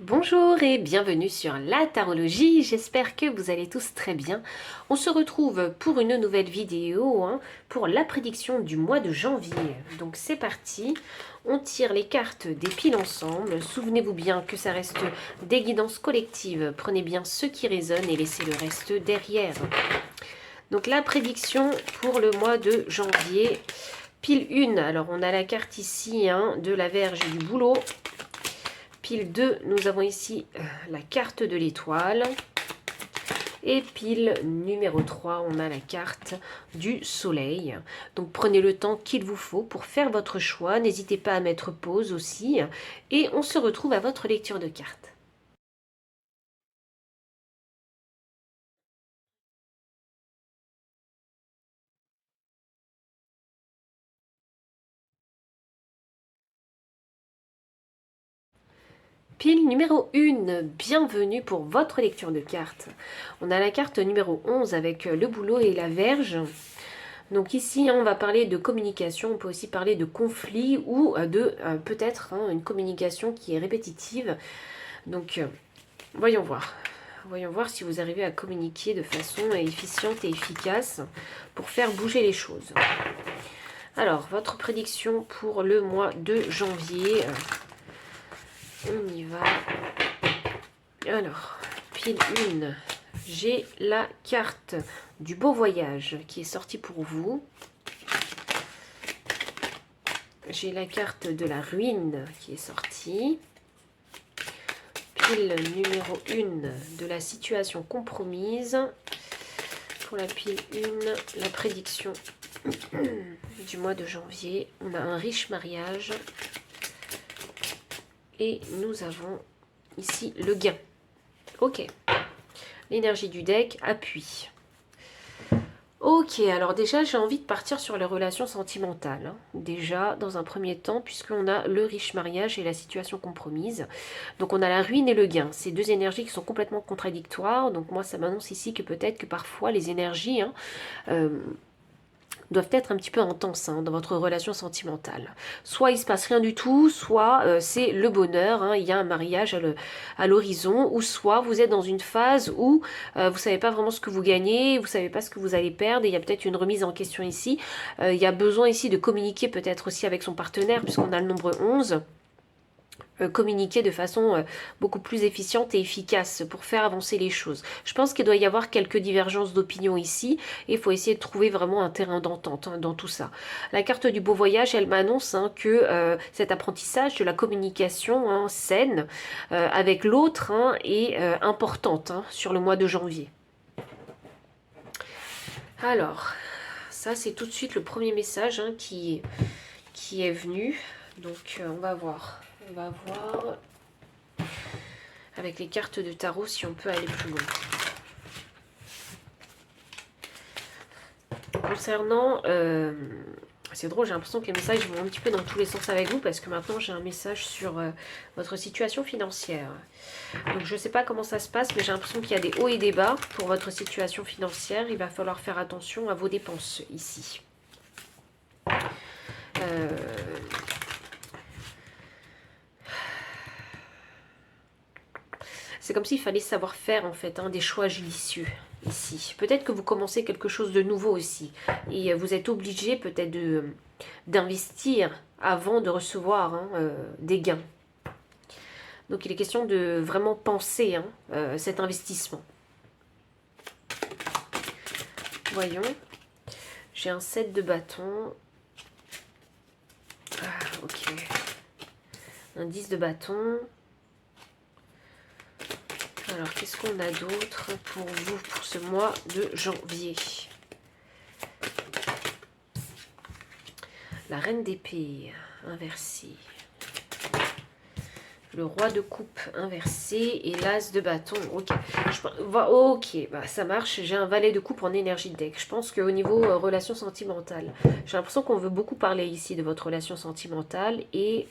Bonjour et bienvenue sur la tarologie, j'espère que vous allez tous très bien. On se retrouve pour une nouvelle vidéo pour la prédiction du mois de janvier. Donc c'est parti, on tire les cartes des piles ensemble. Souvenez-vous bien que ça reste des guidances collectives. Prenez bien ce qui résonne et laissez le reste derrière. Donc la prédiction pour le mois de janvier, pile 1. Alors on a la carte ici de la Vierge et du boulot. Pile 2, nous avons ici la carte de l'étoile. Et pile numéro 3, on a la carte du soleil. Donc prenez le temps qu'il vous faut pour faire votre choix. N'hésitez pas à mettre pause aussi. Et on se retrouve à votre lecture de cartes. Pile numéro 1, bienvenue pour votre lecture de cartes. On a la carte numéro 11 avec le boulot et la verge. Donc ici, on va parler de communication, on peut aussi parler de conflit ou de peut-être une communication qui est répétitive. Donc, voyons voir. Voyons voir si vous arrivez à communiquer de façon efficiente et efficace pour faire bouger les choses. Alors, votre prédiction pour le mois de janvier. On y va. Alors, pile 1. J'ai la carte du beau voyage qui est sortie pour vous. J'ai la carte de la ruine qui est sortie. Pile numéro 1 de la situation compromise. Pour la pile 1, la prédiction du mois de janvier. On a un riche mariage. Et nous avons ici le gain. Ok. L'énergie du deck, appui. Ok, alors déjà j'ai envie de partir sur les relations sentimentales. Déjà, dans un premier temps, puisqu'on a le riche mariage et la situation compromise. Donc on a la ruine et le gain. Ces deux énergies qui sont complètement contradictoires. Donc moi ça m'annonce ici que peut-être que parfois les énergies doivent être un petit peu intenses dans votre relation sentimentale. Soit il se passe rien du tout, soit c'est le bonheur, il y a un mariage à l'horizon, ou soit vous êtes dans une phase où vous savez pas vraiment ce que vous gagnez, vous savez pas ce que vous allez perdre, et il y a peut-être une remise en question ici. Il y a besoin ici de communiquer peut-être aussi avec son partenaire, puisqu'on a le nombre 11. Communiquer de façon beaucoup plus efficiente et efficace pour faire avancer les choses. Je pense qu'il doit y avoir quelques divergences d'opinion ici et il faut essayer de trouver vraiment un terrain d'entente dans tout ça. La carte du beau voyage, elle m'annonce que cet apprentissage de la communication saine avec l'autre est importante sur le mois de janvier. Alors, ça c'est tout de suite le premier message qui est venu. Donc on va voir. On va voir avec les cartes de tarot si on peut aller plus loin. Concernant... c'est drôle, j'ai l'impression que les messages vont un petit peu dans tous les sens avec vous parce que maintenant j'ai un message sur votre situation financière. Donc je ne sais pas comment ça se passe, mais j'ai l'impression qu'il y a des hauts et des bas pour votre situation financière. Il va falloir faire attention à vos dépenses ici. C'est comme s'il fallait savoir faire en fait des choix judicieux ici. Peut-être que vous commencez quelque chose de nouveau aussi. Et vous êtes obligé peut-être d'investir avant de recevoir des gains. Donc il est question de vraiment penser cet investissement. Voyons. J'ai un 7 de bâton. Ah, ok. Un 10 de bâton. Alors, qu'est-ce qu'on a d'autre pour vous pour ce mois de janvier? La reine d'épée inversée. Le roi de coupe inversé et l'as de bâton. Ok, ok, ça marche. J'ai un valet de coupe en énergie de deck. Je pense qu'au niveau relation sentimentale, j'ai l'impression qu'on veut beaucoup parler ici de votre relation sentimentale et...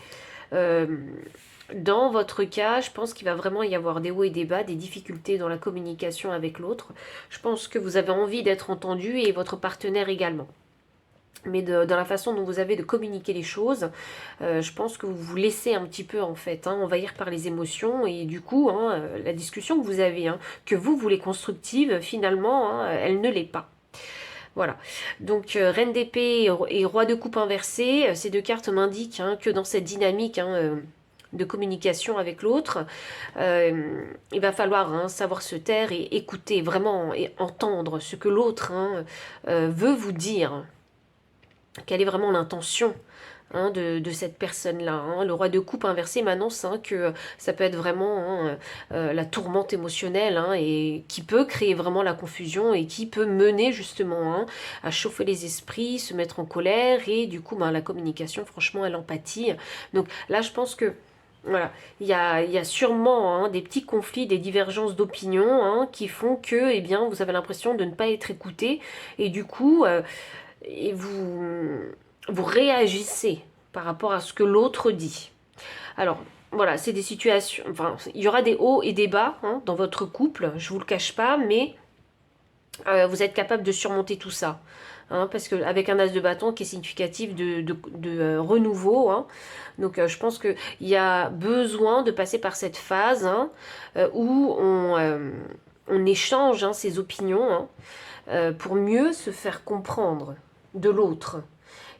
dans votre cas, je pense qu'il va vraiment y avoir des hauts et des bas, des difficultés dans la communication avec l'autre. Je pense que vous avez envie d'être entendu et votre partenaire également. mais dans la façon dont vous avez de communiquer les choses, je pense que vous vous laissez un petit peu en fait envahir par les émotions, et du coup la discussion que vous avez, que vous voulez constructive, finalement elle ne l'est pas. Voilà, donc Reine d'épée et Roi de coupe inversé, ces deux cartes m'indiquent que dans cette dynamique de communication avec l'autre, il va falloir savoir se taire et écouter vraiment et entendre ce que l'autre veut vous dire. Quelle est vraiment l'intention de cette personne-là. Le roi de coupe inversé m'annonce que ça peut être vraiment la tourmente émotionnelle, et qui peut créer vraiment la confusion et qui peut mener justement à chauffer les esprits, se mettre en colère, et du coup la communication franchement à l'empathie. Donc là je pense que voilà, il y a sûrement des petits conflits, des divergences d'opinion qui font que vous avez l'impression de ne pas être écouté, et du coup et vous réagissez par rapport à ce que l'autre dit. Alors, voilà, c'est des situations... Enfin, il y aura des hauts et des bas dans votre couple, je ne vous le cache pas, mais vous êtes capable de surmonter tout ça. Parce qu'avec un as de bâton qui est significatif de renouveau, donc je pense qu'il y a besoin de passer par cette phase où on échange ses opinions pour mieux se faire comprendre de l'autre.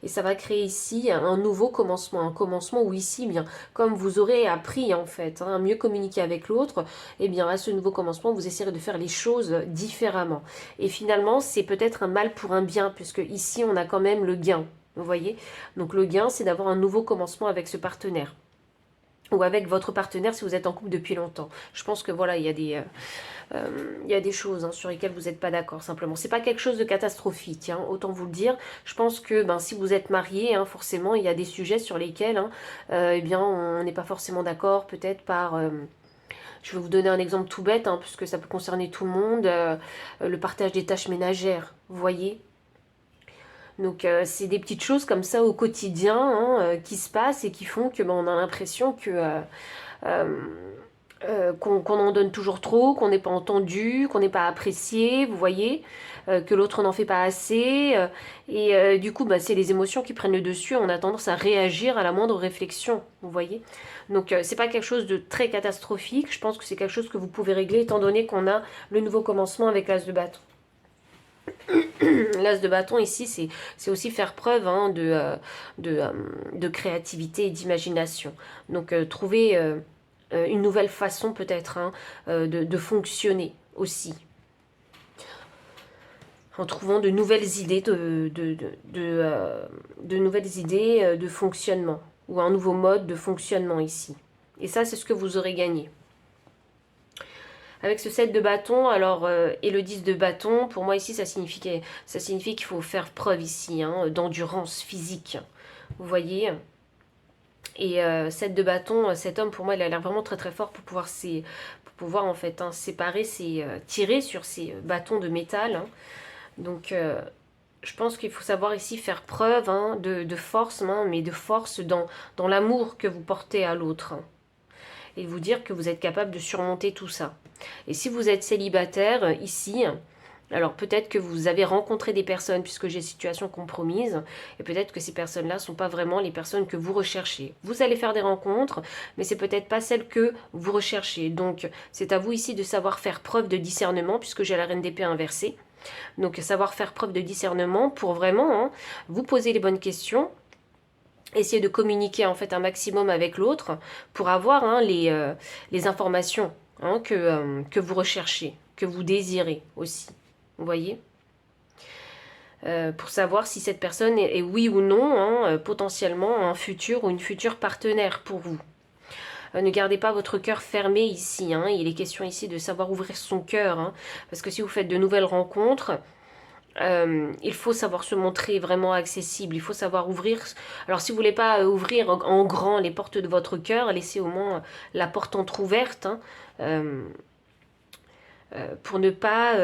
Et ça va créer ici un nouveau commencement, un commencement où ici, comme vous aurez appris en fait à mieux communiquer avec l'autre, à ce nouveau commencement, vous essayerez de faire les choses différemment. Et finalement, c'est peut-être un mal pour un bien, puisque ici, on a quand même le gain, vous voyez. Donc le gain, c'est d'avoir un nouveau commencement avec ce partenaire. Ou avec votre partenaire si vous êtes en couple depuis longtemps. Je pense que voilà, il y a des choses sur lesquelles vous n'êtes pas d'accord simplement. C'est pas quelque chose de catastrophique, autant vous le dire. Je pense que si vous êtes marié, forcément, il y a des sujets sur lesquels on n'est pas forcément d'accord, peut-être par... je vais vous donner un exemple tout bête, puisque ça peut concerner tout le monde. Le partage des tâches ménagères, vous voyez. Donc c'est des petites choses comme ça au quotidien qui se passent et qui font que on a l'impression que qu'on en donne toujours trop, qu'on n'est pas entendu, qu'on n'est pas apprécié, vous voyez, que l'autre n'en fait pas assez, et du coup c'est les émotions qui prennent le dessus, on a tendance à réagir à la moindre réflexion, vous voyez. Donc c'est pas quelque chose de très catastrophique, je pense que c'est quelque chose que vous pouvez régler étant donné qu'on a le nouveau commencement avec l'as de bâton. L'as de bâton ici, c'est aussi faire preuve de créativité et d'imagination. Donc trouver une nouvelle façon peut-être de fonctionner aussi. En trouvant de nouvelles idées de nouvelles idées de fonctionnement. Ou un nouveau mode de fonctionnement ici. Et ça, c'est ce que vous aurez gagné. Avec ce 7 de bâton, alors, et le 10 de bâton, pour moi ici, ça signifie qu'il faut faire preuve ici, d'endurance physique. Vous voyez. Et 7 de bâton, cet homme, pour moi, il a l'air vraiment très très fort pour pouvoir en fait séparer tirer sur ces bâtons de métal. Donc, je pense qu'il faut savoir ici faire preuve de force, mais de force dans l'amour que vous portez à l'autre. Et vous dire que vous êtes capable de surmonter tout ça. Et si vous êtes célibataire, ici, alors peut-être que vous avez rencontré des personnes, puisque j'ai situation compromise, et peut-être que ces personnes-là ne sont pas vraiment les personnes que vous recherchez. Vous allez faire des rencontres, mais c'est peut-être pas celles que vous recherchez. Donc c'est à vous ici de savoir faire preuve de discernement, puisque j'ai la reine d'épée inversée. Donc savoir faire preuve de discernement pour vraiment vous poser les bonnes questions, essayer de communiquer en fait un maximum avec l'autre pour avoir les informations que vous recherchez, que vous désirez aussi. Vous voyez, pour savoir si cette personne est oui ou non potentiellement un futur ou une future partenaire pour vous. Ne gardez pas votre cœur fermé ici. Il est question ici de savoir ouvrir son cœur. Parce que si vous faites de nouvelles rencontres, il faut savoir se montrer vraiment accessible, il faut savoir ouvrir. Alors si vous voulez pas ouvrir en grand les portes de votre cœur, laissez au moins la porte entrouverte pour ne pas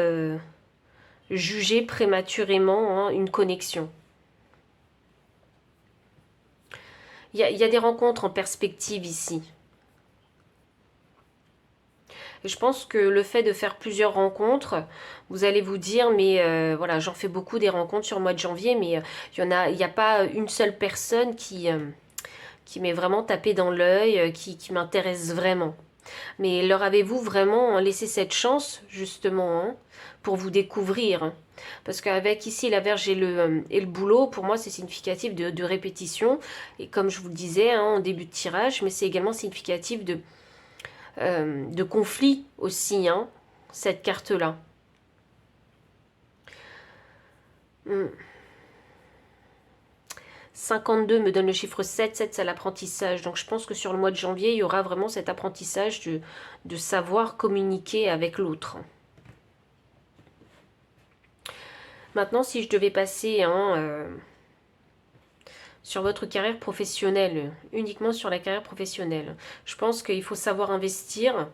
juger prématurément une connexion. Il y a des rencontres en perspective ici. Et je pense que le fait de faire plusieurs rencontres, vous allez vous dire, mais voilà, j'en fais beaucoup des rencontres sur le mois de janvier, mais il n'y a pas une seule personne qui m'est vraiment tapé dans l'œil, qui m'intéresse vraiment. Mais leur avez-vous vraiment laissé cette chance, justement, hein, pour vous découvrir, hein? Parce qu'avec ici la Vierge et le boulot, pour moi c'est significatif de répétition. Et comme je vous le disais hein, en début de tirage, mais c'est également significatif de conflit aussi, hein, cette carte-là. 52 me donne le chiffre 7, 7 c'est l'apprentissage. Donc je pense que sur le mois de janvier, il y aura vraiment cet apprentissage de savoir communiquer avec l'autre. Maintenant, si je devais passer hein, sur votre carrière professionnelle, uniquement sur la carrière professionnelle, je pense qu'il faut savoir investir.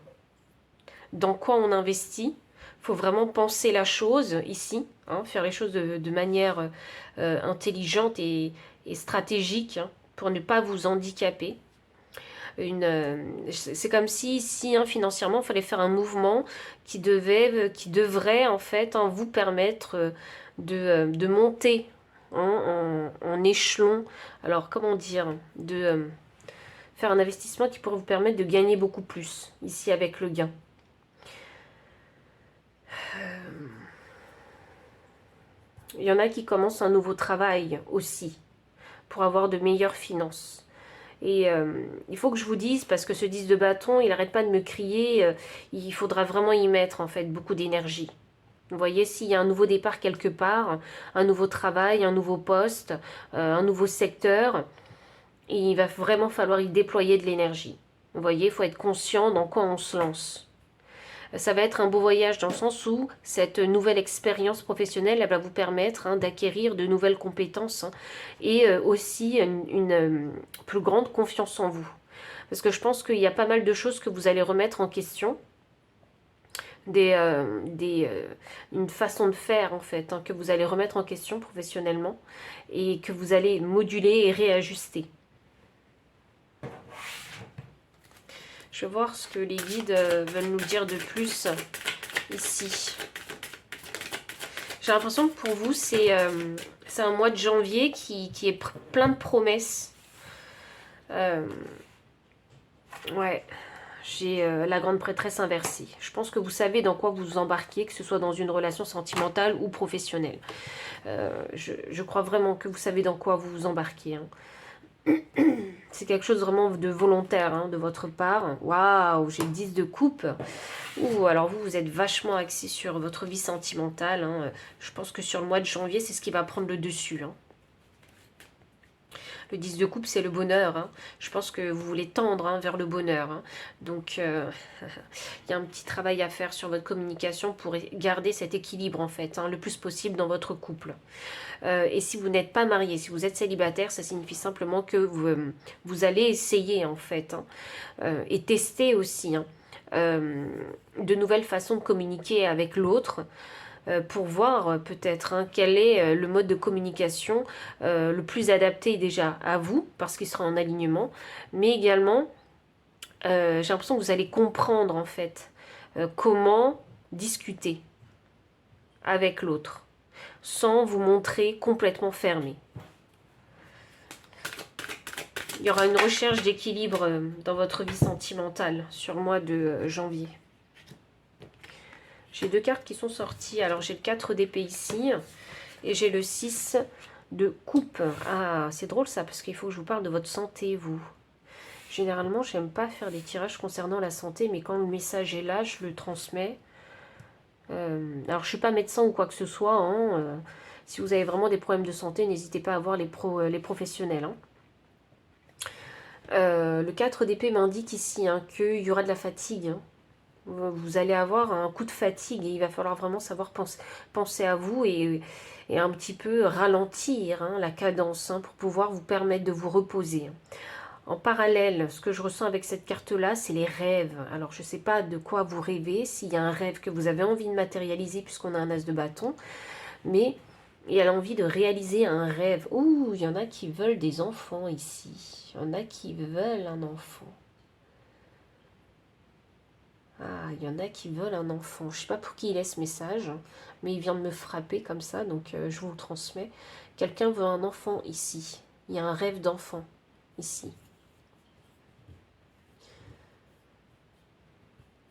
Dans quoi on investit? Il faut vraiment penser la chose ici, hein, faire les choses de manière intelligente et stratégique hein, pour ne pas vous handicaper. C'est comme si hein, financièrement, il fallait faire un mouvement qui devrait en fait hein, vous permettre de monter hein, en échelon. Alors, comment dire? De faire un investissement qui pourrait vous permettre de gagner beaucoup plus, ici avec le gain. Il y en a qui commencent un nouveau travail aussi, pour avoir de meilleures finances. Et il faut que je vous dise, parce que ce 10 de bâton, il n'arrête pas de me crier, il faudra vraiment y mettre en fait beaucoup d'énergie. Vous voyez, s'il y a un nouveau départ quelque part, un nouveau travail, un nouveau poste, un nouveau secteur, il va vraiment falloir y déployer de l'énergie. Vous voyez, il faut être conscient dans quoi on se lance. Ça va être un beau voyage dans le sens où cette nouvelle expérience professionnelle elle va vous permettre hein, d'acquérir de nouvelles compétences hein, et aussi une plus grande confiance en vous. Parce que je pense qu'il y a pas mal de choses que vous allez remettre en question. Une façon de faire en fait hein, que vous allez remettre en question professionnellement et que vous allez moduler et réajuster. Je vais voir ce que les guides veulent nous dire de plus ici. J'ai l'impression que pour vous, c'est un mois de janvier qui est plein de promesses. Ouais, j'ai la grande prêtresse inversée. Je pense que vous savez dans quoi vous vous embarquez, que ce soit dans une relation sentimentale ou professionnelle. Je crois vraiment que vous savez dans quoi vous vous embarquez. Hein. C'est quelque chose vraiment de volontaire hein, de votre part. Waouh, j'ai le 10 de coupe. Ouh, alors vous êtes vachement axé sur votre vie sentimentale. Hein. Je pense que sur le mois de janvier, c'est ce qui va prendre le dessus. Hein. Le 10 de coupe, c'est le bonheur. Hein. Je pense que vous voulez tendre hein, vers le bonheur. Hein. Donc, il y a un petit travail à faire sur votre communication pour garder cet équilibre, en fait, hein, le plus possible dans votre couple. Et si vous n'êtes pas marié, si vous êtes célibataire, ça signifie simplement que vous allez essayer, en fait, hein, et tester aussi, hein, de nouvelles façons de communiquer avec l'autre, pour voir peut-être hein, quel est le mode de communication le plus adapté déjà à vous, parce qu'il sera en alignement, mais également, j'ai l'impression que vous allez comprendre en fait comment discuter avec l'autre, sans vous montrer complètement fermé. Il y aura une recherche d'équilibre dans votre vie sentimentale sur le mois de janvier. J'ai deux cartes qui sont sorties. Alors, j'ai le 4 d'épée ici. Et j'ai le 6 de coupe. Ah, c'est drôle ça, parce qu'il faut que je vous parle de votre santé, vous. Généralement, j'aime pas faire des tirages concernant la santé, mais quand le message est là, je le transmets. Alors, je suis pas médecin ou quoi que ce soit. Hein. Si vous avez vraiment des problèmes de santé, n'hésitez pas à voir les professionnels. Hein. Le 4 d'épée m'indique ici hein, qu'il y aura de la fatigue. Hein. Vous allez avoir un coup de fatigue et il va falloir vraiment savoir penser à vous et un petit peu ralentir hein, la cadence hein, pour pouvoir vous permettre de vous reposer. En parallèle, ce que je ressens avec cette carte-là, c'est les rêves. Alors, je ne sais pas de quoi vous rêvez, s'il y a un rêve que vous avez envie de matérialiser puisqu'on a un as de bâton, mais il y a l'envie de réaliser un rêve. Ouh, il y en a qui veulent des enfants ici. Il y en a qui veulent un enfant. Ah, il y en a qui veulent un enfant. Je ne sais pas pour qui il est ce message, mais il vient de me frapper comme ça, donc je vous le transmets. Quelqu'un veut un enfant ici. Il y a un rêve d'enfant ici.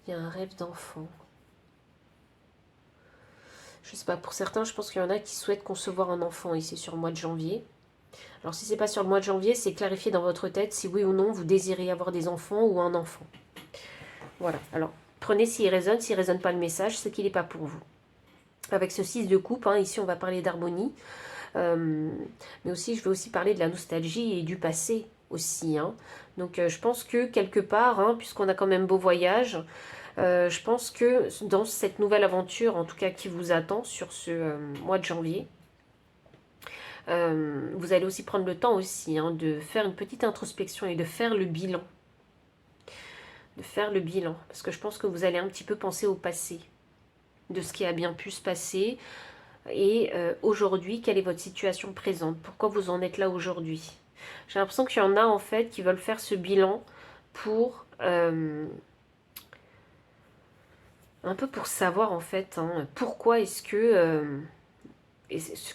Il y a un rêve d'enfant. Je ne sais pas, pour certains, je pense qu'il y en a qui souhaitent concevoir un enfant ici sur le mois de janvier. Alors si ce n'est pas sur le mois de janvier, c'est clarifié dans votre tête si oui ou non vous désirez avoir des enfants ou un enfant. Voilà, alors prenez s'il résonne, s'il ne résonne pas le message, c'est qu'il n'est pas pour vous. Avec ce 6 de coupe, hein, ici on va parler d'harmonie, mais aussi je vais aussi parler de la nostalgie et du passé aussi. Hein. Donc je pense que quelque part, hein, puisqu'on a quand même beau voyage, je pense que dans cette nouvelle aventure, en tout cas qui vous attend sur ce mois de janvier, vous allez aussi prendre le temps aussi hein, de faire une petite introspection et de faire le bilan. De faire le bilan, parce que je pense que vous allez un petit peu penser au passé, de ce qui a bien pu se passer, et aujourd'hui, quelle est votre situation présente? Pourquoi vous en êtes là aujourd'hui? J'ai l'impression qu'il y en a en fait qui veulent faire ce bilan pour... un peu pour savoir en fait, hein, pourquoi est-ce que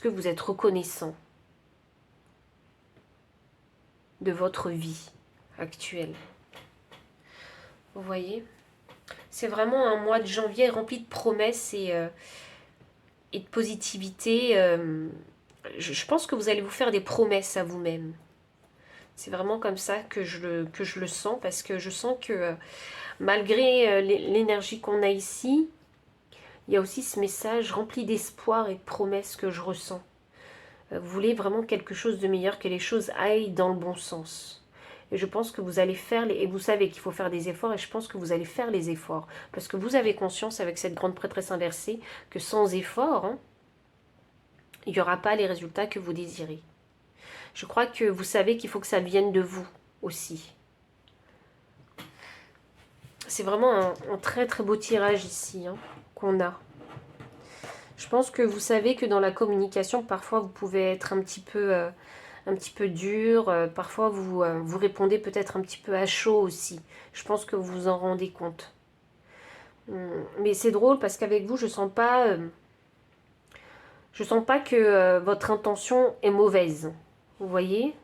vous êtes reconnaissant de votre vie actuelle. Vous voyez? C'est vraiment un mois de janvier rempli de promesses et de positivité. Je pense que vous allez vous faire des promesses à vous-même. C'est vraiment comme ça que je le sens, parce que je sens que malgré l'énergie qu'on a ici, il y a aussi ce message rempli d'espoir et de promesses que je ressens. Vous voulez vraiment quelque chose de meilleur, que les choses aillent dans le bon sens. Et je pense que vous allez faire, et vous savez qu'il faut faire des efforts, et je pense que vous allez faire les efforts. Parce que vous avez conscience avec cette grande prêtresse inversée que sans effort, hein, il n'y aura pas les résultats que vous désirez. Je crois que vous savez qu'il faut que ça vienne de vous aussi. C'est vraiment un très très beau tirage ici hein, qu'on a. Je pense que vous savez que dans la communication, parfois vous pouvez être un petit peu dur. Parfois vous répondez peut-être un petit peu à chaud aussi. Je pense que vous vous en rendez compte. Mais c'est drôle parce qu'avec vous, je sens pas que votre intention est mauvaise. Vous voyez?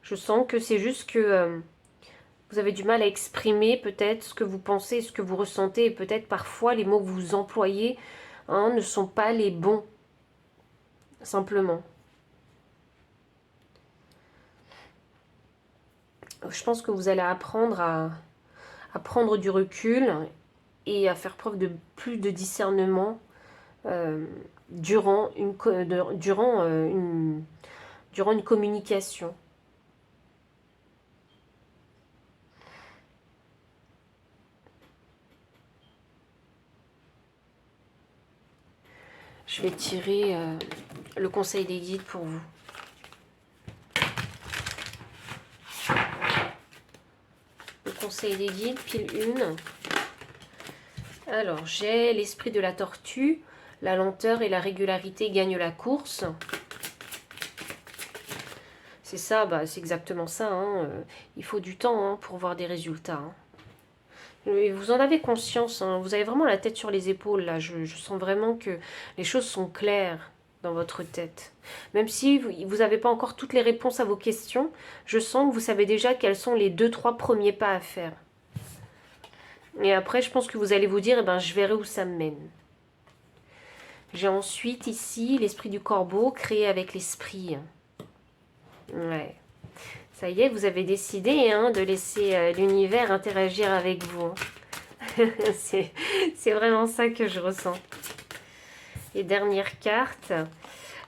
Je sens que c'est juste que vous avez du mal à exprimer peut-être ce que vous pensez, ce que vous ressentez. Et peut-être parfois les mots que vous employez hein, ne sont pas les bons. Simplement. Je pense que vous allez apprendre à prendre du recul et à faire preuve de plus de discernement durant une communication. Je vais tirer le conseil des guides pour vous. Le conseil des guides, pile 1. Alors, j'ai l'esprit de la tortue. La lenteur et la régularité gagnent la course. C'est ça, bah, c'est exactement ça. Hein. Il faut du temps hein, pour voir des résultats. Hein. Vous en avez conscience, hein. Vous avez vraiment la tête sur les épaules. Là. Je sens vraiment que les choses sont claires dans votre tête. Même si vous n'avez pas encore toutes les réponses à vos questions, je sens que vous savez déjà quels sont les 2-3 premiers pas à faire. Et après, je pense que vous allez vous dire, eh ben, je verrai où ça me mène. J'ai ensuite ici l'esprit du corbeau créé avec l'esprit. Ouais. Ça y est, vous avez décidé hein, de laisser l'univers interagir avec vous. C'est vraiment ça que je ressens. Et dernière carte,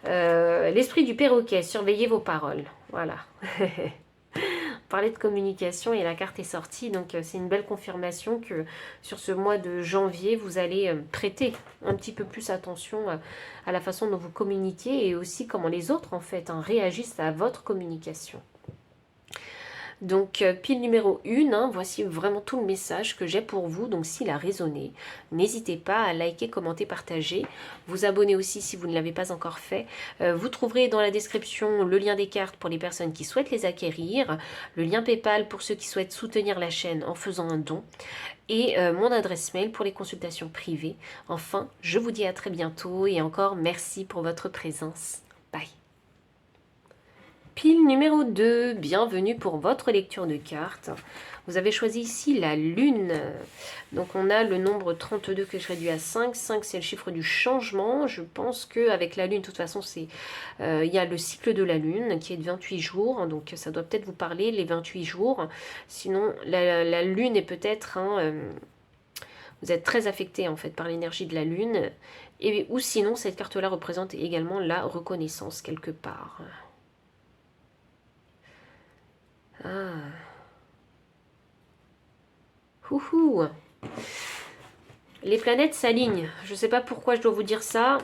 l'esprit du perroquet, surveillez vos paroles. Voilà. On parlait de communication et la carte est sortie, donc c'est une belle confirmation que sur ce mois de janvier, vous allez prêter un petit peu plus attention à la façon dont vous communiquez et aussi comment les autres en fait hein, réagissent à votre communication. Donc, pile numéro 1, hein, voici vraiment tout le message que j'ai pour vous. Donc, s'il a résonné, n'hésitez pas à liker, commenter, partager. Vous abonner aussi si vous ne l'avez pas encore fait. Vous trouverez dans la description le lien des cartes pour les personnes qui souhaitent les acquérir, le lien PayPal pour ceux qui souhaitent soutenir la chaîne en faisant un don, et mon adresse mail pour les consultations privées. Enfin, je vous dis à très bientôt et encore merci pour votre présence. Bye. Pile numéro 2, bienvenue pour votre lecture de cartes. Vous avez choisi ici la lune. Donc on a le nombre 32 que je réduis à 5. 5 c'est le chiffre du changement. Je pense qu'avec la lune, de toute façon, il y a le cycle de la lune qui est de 28 jours. Donc ça doit peut-être vous parler, les 28 jours. Sinon, la lune est peut-être... vous êtes très affecté en fait par l'énergie de la lune. Ou sinon, cette carte-là représente également la reconnaissance quelque part. Ah. Houhou. Les planètes s'alignent. Je ne sais pas pourquoi je dois vous dire ça,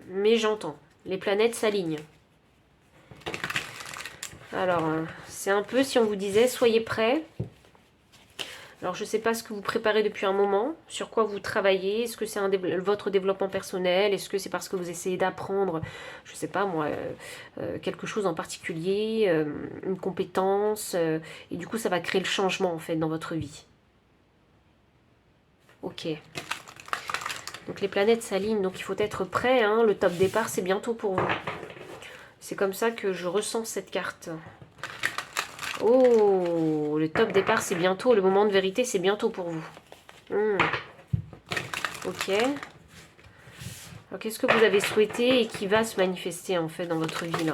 mais j'entends. Les planètes s'alignent. Alors, c'est un peu si on vous disait, soyez prêts. Alors, je ne sais pas ce que vous préparez depuis un moment, sur quoi vous travaillez. Est-ce que c'est votre développement personnel? Est-ce que c'est parce que vous essayez d'apprendre, je ne sais pas moi, quelque chose en particulier, une compétence, et du coup, ça va créer le changement, en fait, dans votre vie. Ok. Donc, les planètes s'alignent, donc il faut être prêt, hein. Le top départ, c'est bientôt pour vous. C'est comme ça que je ressens cette carte. Oh, le top départ, c'est bientôt. Le moment de vérité, c'est bientôt pour vous. Ok. Alors, qu'est-ce que vous avez souhaité et qui va se manifester, en fait, dans votre vie, là?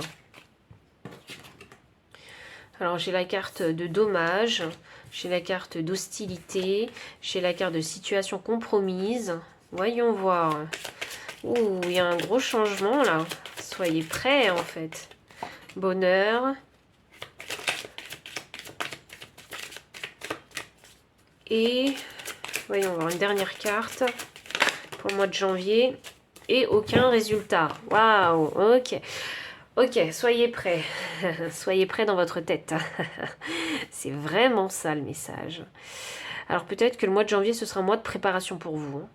Alors, j'ai la carte de dommage. J'ai la carte d'hostilité. J'ai la carte de situation compromise. Voyons voir. Ouh, il y a un gros changement, là. Soyez prêts, en fait. Bonheur. Et, voyons voir, une dernière carte pour le mois de janvier. Et aucun résultat. Waouh, ok. Ok, soyez prêts. Soyez prêts dans votre tête. C'est vraiment ça le message. Alors peut-être que le mois de janvier, ce sera un mois de préparation pour vous.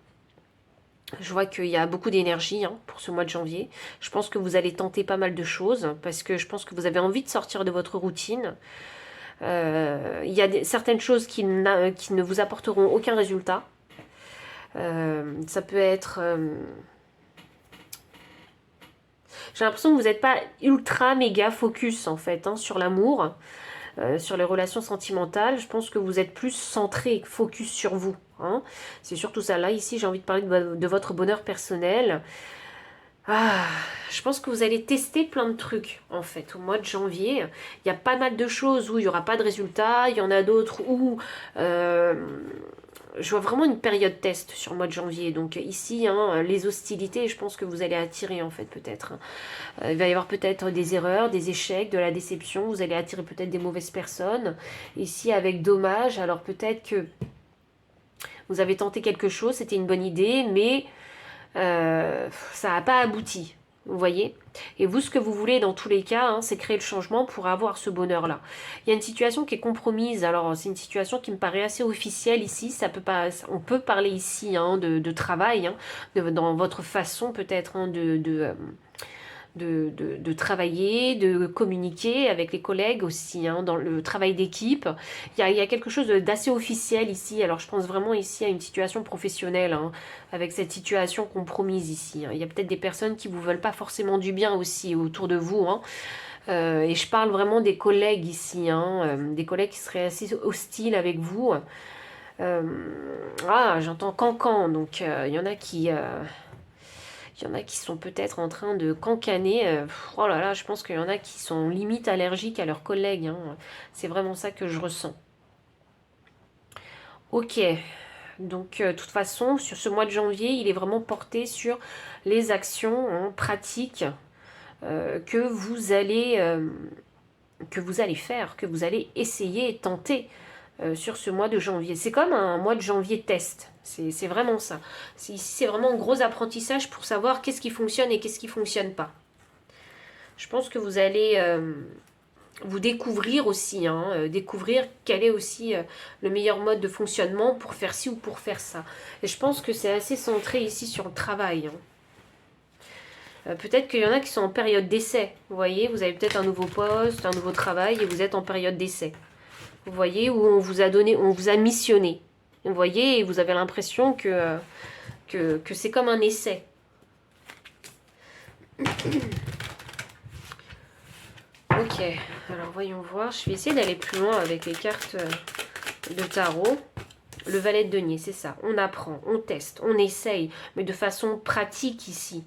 Je vois qu'il y a beaucoup d'énergie pour ce mois de janvier. Je pense que vous allez tenter pas mal de choses parce que je pense que vous avez envie de sortir de votre routine. Il y a certaines choses qui ne vous apporteront aucun résultat. Ça peut être... j'ai l'impression que vous n'êtes pas ultra méga focus en fait sur l'amour, sur les relations sentimentales. Je pense que vous êtes plus centré, focus sur vous. C'est surtout ça. Là, ici, j'ai envie de parler de votre bonheur personnel. Je pense que vous allez tester plein de trucs, en fait, au mois de janvier. Il y a pas mal de choses où il n'y aura pas de résultats. Il y en a d'autres où... je vois vraiment une période test sur le mois de janvier. Donc ici, les hostilités, je pense que vous allez attirer, en fait, peut-être. Il va y avoir peut-être des erreurs, des échecs, de la déception. Vous allez attirer peut-être des mauvaises personnes. Ici, avec dommage, alors peut-être que vous avez tenté quelque chose, c'était une bonne idée, mais... ça n'a pas abouti, vous voyez. Et vous, ce que vous voulez dans tous les cas, c'est créer le changement pour avoir ce bonheur-là. Il y a une situation qui est compromise. Alors, c'est une situation qui me paraît assez officielle ici. On peut parler ici de travail, dans votre façon peut-être de travailler, de communiquer avec les collègues aussi, dans le travail d'équipe. Il y a quelque chose d'assez officiel ici. Alors je pense vraiment ici à une situation professionnelle, avec cette situation compromise ici. Il y a peut-être des personnes qui vous veulent pas forcément du bien aussi autour de vous. Et je parle vraiment des collègues ici, des collègues qui seraient assez hostiles avec vous. J'entends cancan, donc il y en a qui... il y en a qui sont peut-être en train de cancaner. Oh là là, je pense qu'il y en a qui sont limite allergiques à leurs collègues. C'est vraiment ça que je ressens. Ok. Donc, de toute façon, sur ce mois de janvier, il est vraiment porté sur les actions pratiques que vous allez faire, que vous allez essayer et tenter sur ce mois de janvier. C'est comme un mois de janvier test. C'est vraiment ça. C'est vraiment un gros apprentissage pour savoir qu'est-ce qui fonctionne et qu'est-ce qui ne fonctionne pas. Je pense que vous allez vous découvrir aussi, découvrir quel est aussi le meilleur mode de fonctionnement pour faire ci ou pour faire ça. Et je pense que c'est assez centré ici sur le travail. Peut-être qu'il y en a qui sont en période d'essai. Vous voyez, vous avez peut-être un nouveau poste, un nouveau travail et vous êtes en période d'essai. Vous voyez, où on vous a donné, on vous a missionné. Vous voyez, et vous avez l'impression que c'est comme un essai. Ok, alors voyons voir. Je vais essayer d'aller plus loin avec les cartes de tarot. Le valet de denier, c'est ça. On apprend, on teste, on essaye, mais de façon pratique ici.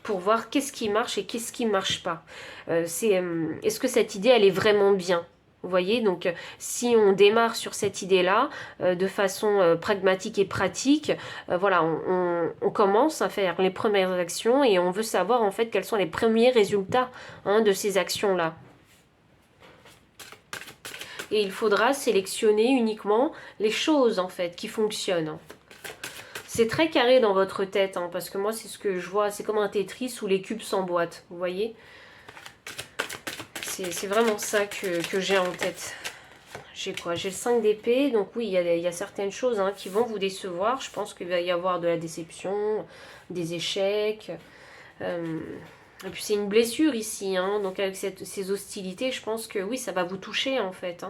Pour voir qu'est-ce qui marche et qu'est-ce qui ne marche pas. Est-ce que cette idée, elle est vraiment bien? Vous voyez, donc si on démarre sur cette idée-là, de façon pragmatique et pratique, voilà, on commence à faire les premières actions et on veut savoir en fait quels sont les premiers résultats de ces actions-là. Et il faudra sélectionner uniquement les choses en fait qui fonctionnent. C'est très carré dans votre tête, parce que moi c'est ce que je vois, c'est comme un Tetris où les cubes s'emboîtent, vous voyez. C'est vraiment ça que j'ai en tête. J'ai quoi? J'ai le 5 d'épée, donc oui, il y a certaines choses qui vont vous décevoir. Je pense qu'il va y avoir de la déception, des échecs. Et puis c'est une blessure ici, donc avec ces hostilités, je pense que oui, ça va vous toucher en fait.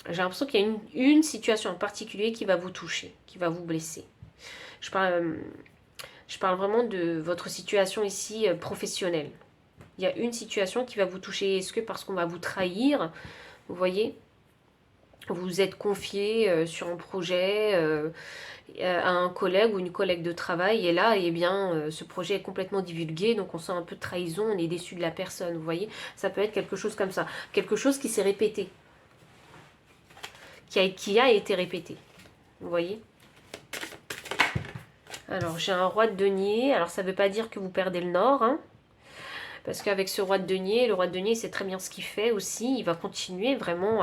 J'ai l'impression qu'il y a une situation en particulier qui va vous toucher, qui va vous blesser. Je parle vraiment de votre situation ici professionnelle. Il y a une situation qui va vous toucher. Est-ce que parce qu'on va vous trahir, vous voyez, vous vous êtes confié sur un projet à un collègue ou une collègue de travail, et là, eh bien, ce projet est complètement divulgué, donc on sent un peu de trahison, on est déçu de la personne, vous voyez. Ça peut être quelque chose comme ça. Quelque chose qui s'est répété. Qui a été répété. Vous voyez? Alors, j'ai un roi de denier. Alors, ça ne veut pas dire que vous perdez le nord, parce qu'avec ce roi de denier, le roi de denier sait très bien ce qu'il fait aussi. Il va continuer vraiment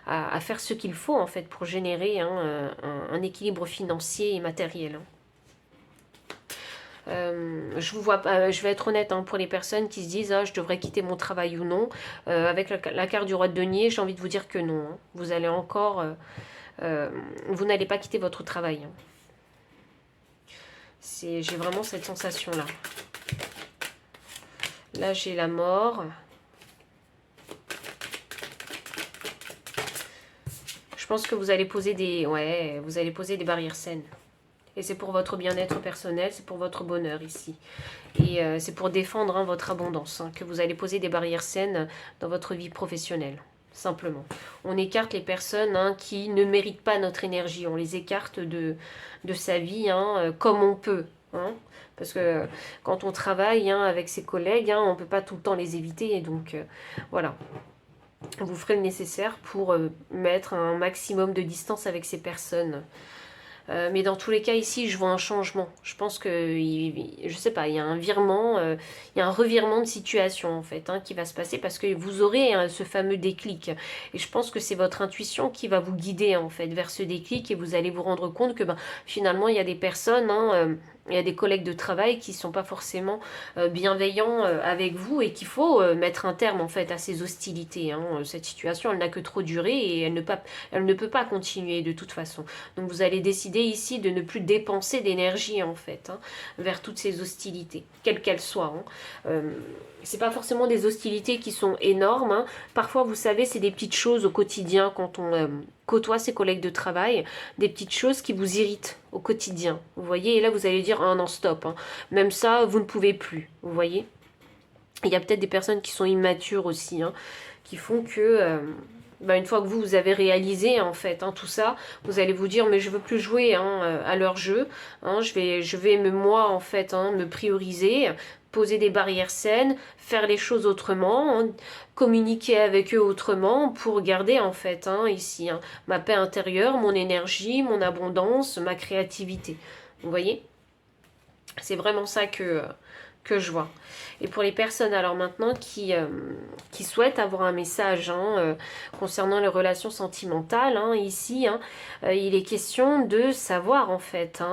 à faire ce qu'il faut, en fait, pour générer un équilibre financier et matériel. Je vais être honnête pour les personnes qui se disent je devrais quitter mon travail ou non. Avec la carte du roi de denier, j'ai envie de vous dire que non. Vous allez encore... vous n'allez pas quitter votre travail. J'ai vraiment cette sensation-là. Là, j'ai la mort. Je pense que vous allez poser des barrières saines. Et c'est pour votre bien-être personnel, c'est pour votre bonheur ici. Et c'est pour défendre votre abondance que vous allez poser des barrières saines dans votre vie professionnelle. Simplement. On écarte les personnes qui ne méritent pas notre énergie. On les écarte de sa vie comme on peut. Parce que quand on travaille avec ses collègues, on ne peut pas tout le temps les éviter. Et donc, voilà. Vous ferez le nécessaire pour mettre un maximum de distance avec ces personnes. Mais dans tous les cas, ici, je vois un changement. Je pense que, je sais pas, il y a un virement, il y a un revirement de situation, en fait, qui va se passer parce que vous aurez ce fameux déclic. Et je pense que c'est votre intuition qui va vous guider, en fait, vers ce déclic et vous allez vous rendre compte que, finalement, il y a des personnes, il y a des collègues de travail qui ne sont pas forcément bienveillants avec vous et qu'il faut mettre un terme, en fait, à ces hostilités. Cette situation, elle n'a que trop duré et elle ne peut pas continuer de toute façon. Donc, vous allez décider ici de ne plus dépenser d'énergie en fait vers toutes ces hostilités, quelles qu'elles soient. C'est pas forcément des hostilités qui sont énormes. Parfois, vous savez, c'est des petites choses au quotidien quand on côtoie ses collègues de travail, des petites choses qui vous irritent au quotidien. Vous voyez, et là, vous allez dire non, stop. Même ça, vous ne pouvez plus. Vous voyez. Il y a peut-être des personnes qui sont immatures aussi, qui font que une fois que vous avez réalisé en fait tout ça, vous allez vous dire mais je veux plus jouer à leur jeu, je vais moi en fait me prioriser, poser des barrières saines, faire les choses autrement, communiquer avec eux autrement pour garder en fait ici ma paix intérieure, mon énergie, mon abondance, ma créativité. Vous voyez, c'est vraiment ça que je vois. Et pour les personnes alors maintenant qui souhaitent avoir un message concernant les relations sentimentales, ici, il est question de savoir en fait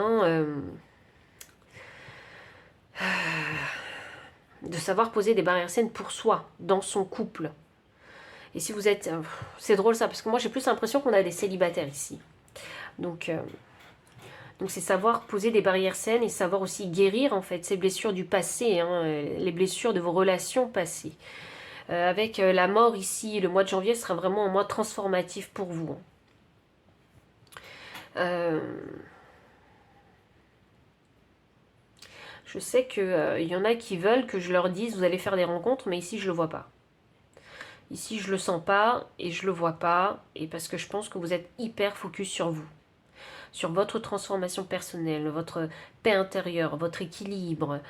de savoir poser des barrières saines pour soi, dans son couple. Et si vous êtes... c'est drôle ça, parce que moi j'ai plus l'impression qu'on a des célibataires ici. Donc c'est savoir poser des barrières saines et savoir aussi guérir en fait ces blessures du passé, hein, les blessures de vos relations passées. Avec la mort ici, le mois de janvier sera vraiment un mois transformatif pour vous. Je sais qu'il y en a qui veulent que je leur dise vous allez faire des rencontres, mais ici je le vois pas. Ici je le sens pas et je le vois pas, et parce que je pense que vous êtes hyper focus sur vous, sur votre transformation personnelle, votre paix intérieure, votre équilibre.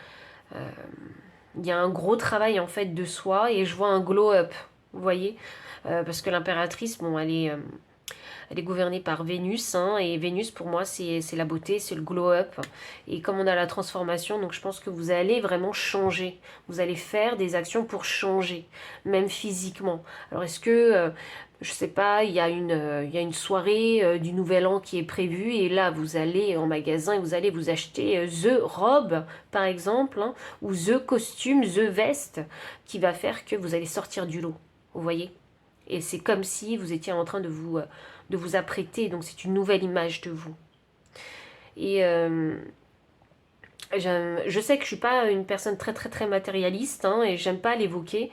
Il y a un gros travail en fait de soi et je vois un glow-up, vous voyez, parce que l'impératrice, bon, elle est gouvernée par Vénus, hein, et Vénus pour moi c'est la beauté, c'est le glow-up. Et comme on a la transformation, donc je pense que vous allez vraiment changer. Vous allez faire des actions pour changer, même physiquement. Alors est-ce que, je sais pas, il y a une soirée du Nouvel An qui est prévue et là vous allez en magasin et vous allez vous acheter the robe par exemple, hein, ou the costume, the veste qui va faire que vous allez sortir du lot, vous voyez. Et c'est comme si vous étiez en train de vous apprêter, donc c'est une nouvelle image de vous. Et je sais que je suis pas une personne très matérialiste, hein, et j'aime pas l'évoquer,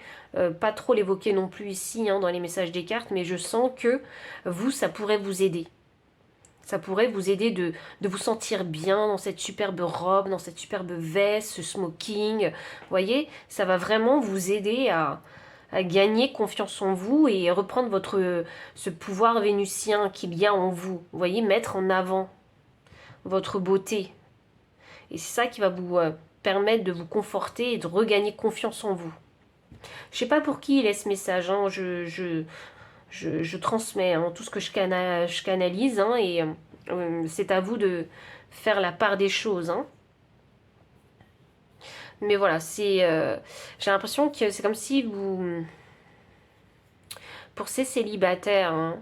pas trop l'évoquer non plus ici, hein, dans les messages des cartes, mais je sens que vous, ça pourrait vous aider. Ça pourrait vous aider de vous sentir bien dans cette superbe robe, dans cette superbe veste, ce smoking. Vous voyez, ça va vraiment vous aider à gagner confiance en vous et reprendre ce pouvoir vénusien qu'il y a en vous. Vous voyez, mettre en avant votre beauté. Et c'est ça qui va vous permettre de vous conforter et de regagner confiance en vous. Je sais pas pour qui il est ce message, hein. Je transmets, hein, tout ce que je canalise, hein, et c'est à vous de faire la part des choses, hein. Mais voilà, j'ai l'impression que c'est comme si vous... Pour ces célibataires, hein,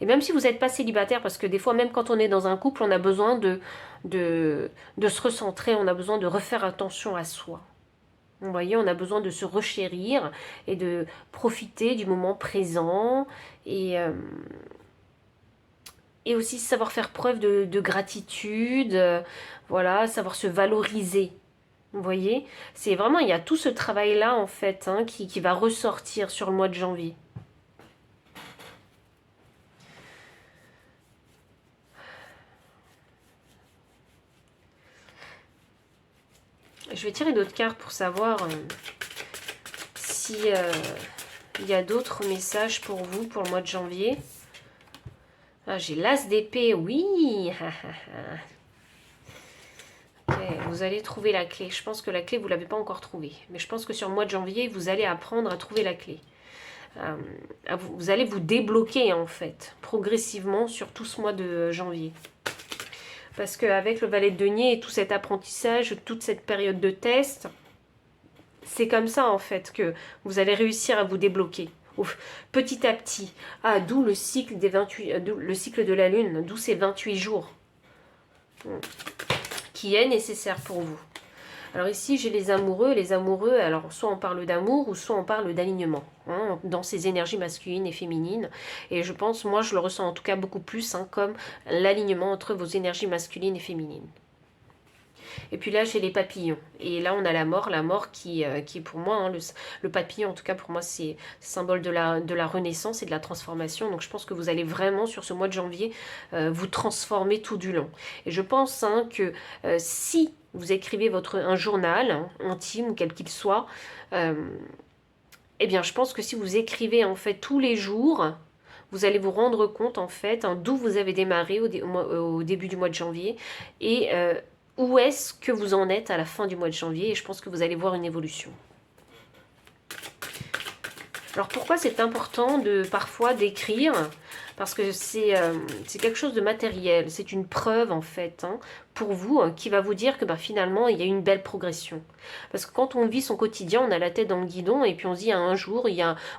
et même si vous n'êtes pas célibataire, parce que des fois, même quand on est dans un couple, on a besoin de se recentrer, on a besoin de refaire attention à soi. Vous voyez, on a besoin de se rechérir et de profiter du moment présent et aussi savoir faire preuve de gratitude, voilà, savoir se valoriser. Vous voyez, c'est vraiment, il y a tout ce travail-là, en fait, hein, qui va ressortir sur le mois de janvier. Je vais tirer d'autres cartes pour savoir si il y a d'autres messages pour vous pour le mois de janvier. Ah, j'ai l'as d'épée, oui. Okay, vous allez trouver la clé. Je pense que la clé, vous ne l'avez pas encore trouvée. Mais je pense que sur le mois de janvier, vous allez apprendre à trouver la clé. Vous allez vous débloquer, en fait, progressivement sur tout ce mois de janvier. Parce qu'avec le valet de denier et tout cet apprentissage, toute cette période de test, c'est comme ça, en fait, que vous allez réussir à vous débloquer. Petit à petit. Ah, d'où le cycle des 28, le cycle de la Lune, d'où ces 28 jours. Qui est nécessaire pour vous. Alors ici, j'ai les amoureux, alors soit on parle d'amour ou soit on parle d'alignement, hein, dans ces énergies masculines et féminines. Et je pense, moi je le ressens en tout cas beaucoup plus, hein, comme l'alignement entre vos énergies masculines et féminines. Et puis là, j'ai les papillons. Et là, on a la mort qui est pour moi, hein, le papillon, en tout cas pour moi, c'est symbole de la renaissance et de la transformation. Donc je pense que vous allez vraiment, sur ce mois de janvier, vous transformer tout du long. Et je pense, hein, que si vous écrivez un journal, hein, intime, quel qu'il soit, eh bien, je pense que si vous écrivez, en fait, tous les jours, vous allez vous rendre compte, en fait, hein, d'où vous avez démarré au début du mois de janvier, et où est-ce que vous en êtes à la fin du mois de janvier, et je pense que vous allez voir une évolution. Alors pourquoi c'est important parfois d'écrire? parce que c'est quelque chose de matériel, c'est une preuve en fait, hein, pour vous, hein, qui va vous dire que bah, finalement il y a une belle progression. Parce que quand on vit son quotidien, on a la tête dans le guidon et puis on se dit un jour,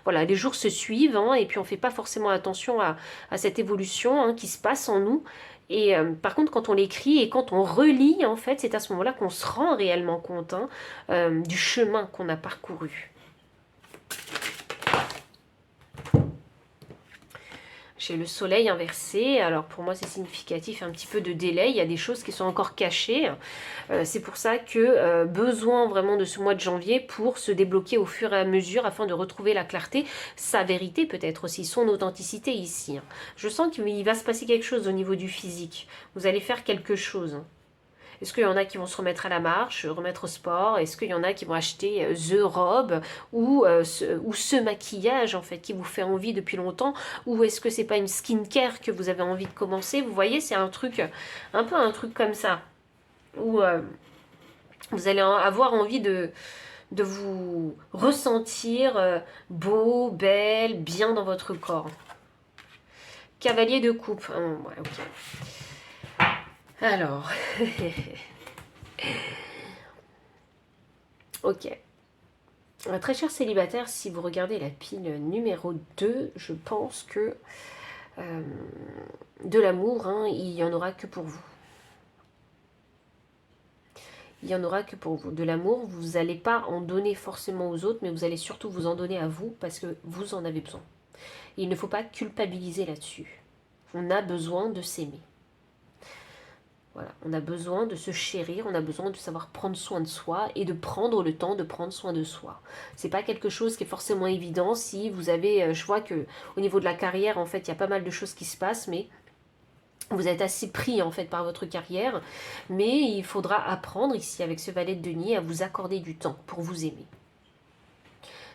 voilà, les jours se suivent, hein, et puis on ne fait pas forcément attention à cette évolution, hein, qui se passe en nous. Et par contre, quand on l'écrit et quand on relit, en fait, c'est à ce moment-là qu'on se rend réellement compte, hein, du chemin qu'on a parcouru. J'ai le soleil inversé, alors pour moi c'est significatif un petit peu de délai, il y a des choses qui sont encore cachées. C'est pour ça que besoin vraiment de ce mois de janvier pour se débloquer au fur et à mesure afin de retrouver la clarté, sa vérité peut-être aussi, son authenticité ici. Je sens qu'il va se passer quelque chose au niveau du physique, vous allez faire quelque chose. Est-ce qu'il y en a qui vont se remettre à la marche, remettre au sport? Est-ce qu'il y en a qui vont acheter the robe ou ce maquillage en fait qui vous fait envie depuis longtemps? Ou est-ce que c'est pas une skincare que vous avez envie de commencer? Vous voyez, c'est un truc, un peu un truc comme ça. Où vous allez avoir envie de vous ressentir beau, belle, bien dans votre corps. Cavalier de coupe. Ouais, ok. Alors, ok. Très cher célibataire, si vous regardez la pile numéro 2, je pense que de l'amour, hein, il n'y en aura que pour vous. Il n'y en aura que pour vous. De l'amour, vous n'allez pas en donner forcément aux autres, mais vous allez surtout vous en donner à vous parce que vous en avez besoin. Et il ne faut pas culpabiliser là-dessus. On a besoin de s'aimer. Voilà, on a besoin de se chérir, on a besoin de savoir prendre soin de soi et de prendre le temps de prendre soin de soi. C'est pas quelque chose qui est forcément évident si vous avez, je vois que au niveau de la carrière, en fait, il y a pas mal de choses qui se passent, mais vous êtes assez pris en fait par votre carrière, mais il faudra apprendre ici avec ce valet de denier à vous accorder du temps pour vous aimer.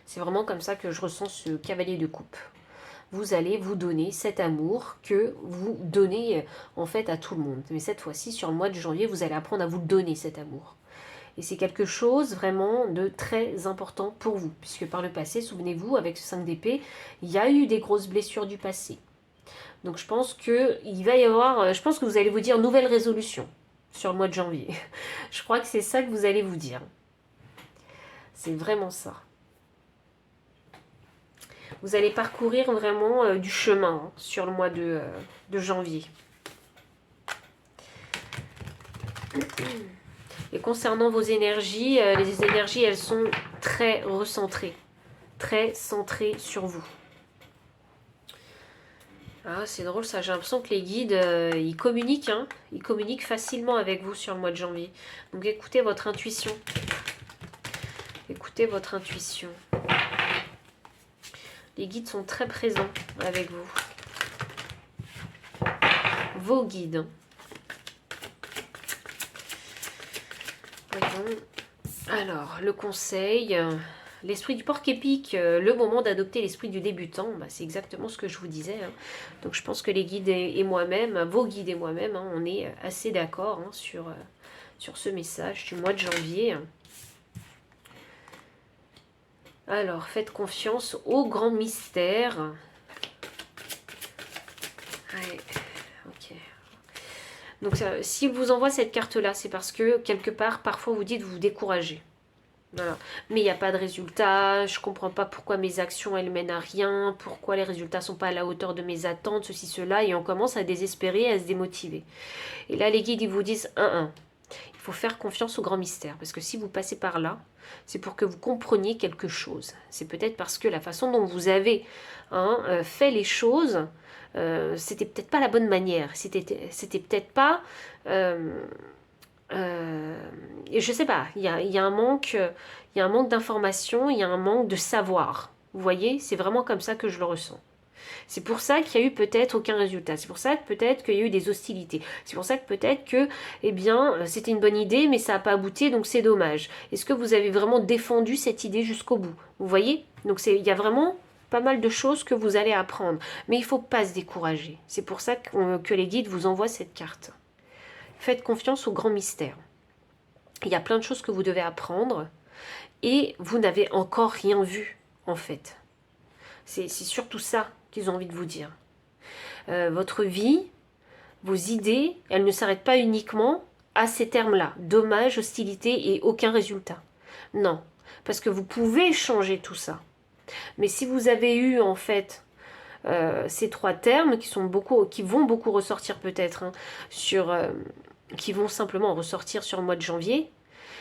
C'est vraiment comme ça que je ressens ce cavalier de coupe. Vous allez vous donner cet amour que vous donnez en fait à tout le monde. Mais cette fois-ci, sur le mois de janvier, vous allez apprendre à vous donner cet amour. Et c'est quelque chose vraiment de très important pour vous. Puisque par le passé, souvenez-vous, avec ce 5 d'épée, il y a eu des grosses blessures du passé. Donc je pense qu'il va y avoir, je pense que vous allez vous dire nouvelle résolution sur le mois de janvier. Je crois que c'est ça que vous allez vous dire. C'est vraiment ça. Vous allez parcourir vraiment du chemin, hein, sur le mois de janvier. Et concernant vos énergies, les énergies, elles sont très recentrées, très centrées sur vous. Ah, c'est drôle ça, j'ai l'impression que les guides, ils communiquent, hein, ils communiquent facilement avec vous sur le mois de janvier. Donc écoutez votre intuition. Écoutez votre intuition. Les guides sont très présents avec vous. Vos guides. Voyons. Alors, le conseil, l'esprit du porc épique, le moment d'adopter l'esprit du débutant, bah, c'est exactement ce que je vous disais. Hein. Donc je pense que les guides et moi-même, vos guides et moi-même, hein, on est assez d'accord, hein, sur ce message du mois de janvier. Alors, faites confiance au grand mystère. Ouais, ok. Donc, s'il vous envoie cette carte-là, c'est parce que, quelque part, parfois, vous dites vous découragez. Voilà. Mais il n'y a pas de résultat, je ne comprends pas pourquoi mes actions, elles mènent à rien, pourquoi les résultats ne sont pas à la hauteur de mes attentes, ceci, cela, et on commence à désespérer, à se démotiver. Et là, les guides, ils vous disent 1-1. Il faut faire confiance au grand mystère, parce que si vous passez par là, c'est pour que vous compreniez quelque chose. C'est peut-être parce que la façon dont vous avez fait les choses, c'était peut-être pas la bonne manière, c'était peut-être pas... je sais pas, il y a un manque d'information, il y a un manque de savoir. Vous voyez, c'est vraiment comme ça que je le ressens. C'est pour ça qu'il n'y a eu peut-être aucun résultat. C'est pour ça que peut-être qu'il y a eu des hostilités. C'est pour ça que peut-être que, eh bien, c'était une bonne idée, mais ça n'a pas abouti, donc c'est dommage. Est-ce que vous avez vraiment défendu cette idée jusqu'au bout? Vous voyez? Donc il y a vraiment pas mal de choses que vous allez apprendre. Mais il ne faut pas se décourager. C'est pour ça que les guides vous envoient cette carte. Faites confiance au grand mystère. Il y a plein de choses que vous devez apprendre et vous n'avez encore rien vu, en fait. C'est surtout ça qu'ils ont envie de vous dire. Votre vie, vos idées, elles ne s'arrêtent pas uniquement à ces termes-là. Dommage, hostilité et aucun résultat. Non, parce que vous pouvez changer tout ça. Mais si vous avez eu en fait ces trois termes qui vont beaucoup ressortir peut-être qui vont simplement ressortir sur le mois de janvier,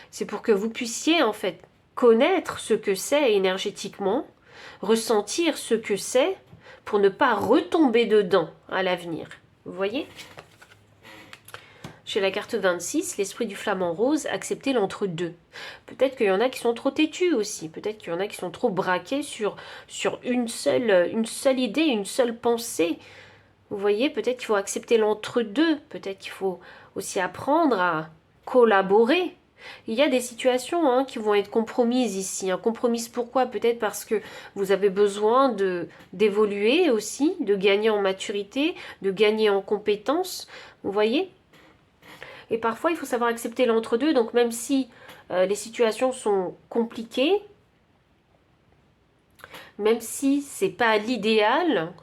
c'est pour que vous puissiez en fait connaître ce que c'est énergétiquement, ressentir ce que c'est pour ne pas retomber dedans à l'avenir. Vous voyez ? Chez la carte 26, l'esprit du flamant rose, accepter l'entre-deux. Peut-être qu'il y en a qui sont trop têtus aussi. Peut-être qu'il y en a qui sont trop braqués sur une seule idée, une seule pensée. Vous voyez, peut-être qu'il faut accepter l'entre-deux. Peut-être qu'il faut aussi apprendre à collaborer. Il y a des situations qui vont être compromises ici. Compromises pourquoi? Peut-être parce que vous avez besoin d'évoluer aussi, de gagner en maturité, de gagner en compétences. Vous voyez? Et parfois, il faut savoir accepter l'entre-deux. Donc, même si les situations sont compliquées, même si c'est pas l'idéal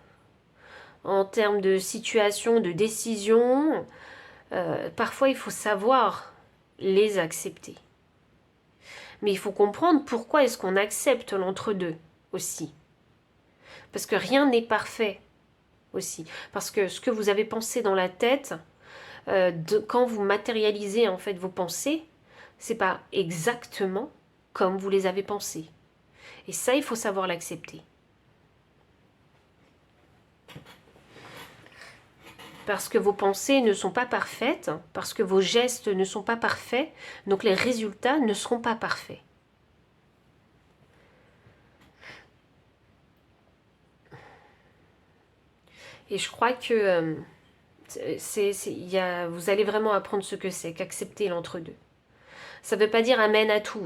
en termes de situation, de décision, parfois, il faut savoir les accepter. Mais il faut comprendre pourquoi est-ce qu'on accepte l'entre-deux aussi. Parce que rien n'est parfait aussi. Parce que ce que vous avez pensé dans la tête, quand vous matérialisez en fait vos pensées, c'est pas exactement comme vous les avez pensées. Et ça, il faut savoir l'accepter. Parce que vos pensées ne sont pas parfaites, parce que vos gestes ne sont pas parfaits, donc les résultats ne seront pas parfaits. Et je crois que vous allez vraiment apprendre ce que c'est qu'accepter l'entre-deux. Ça ne veut pas dire amen à tout,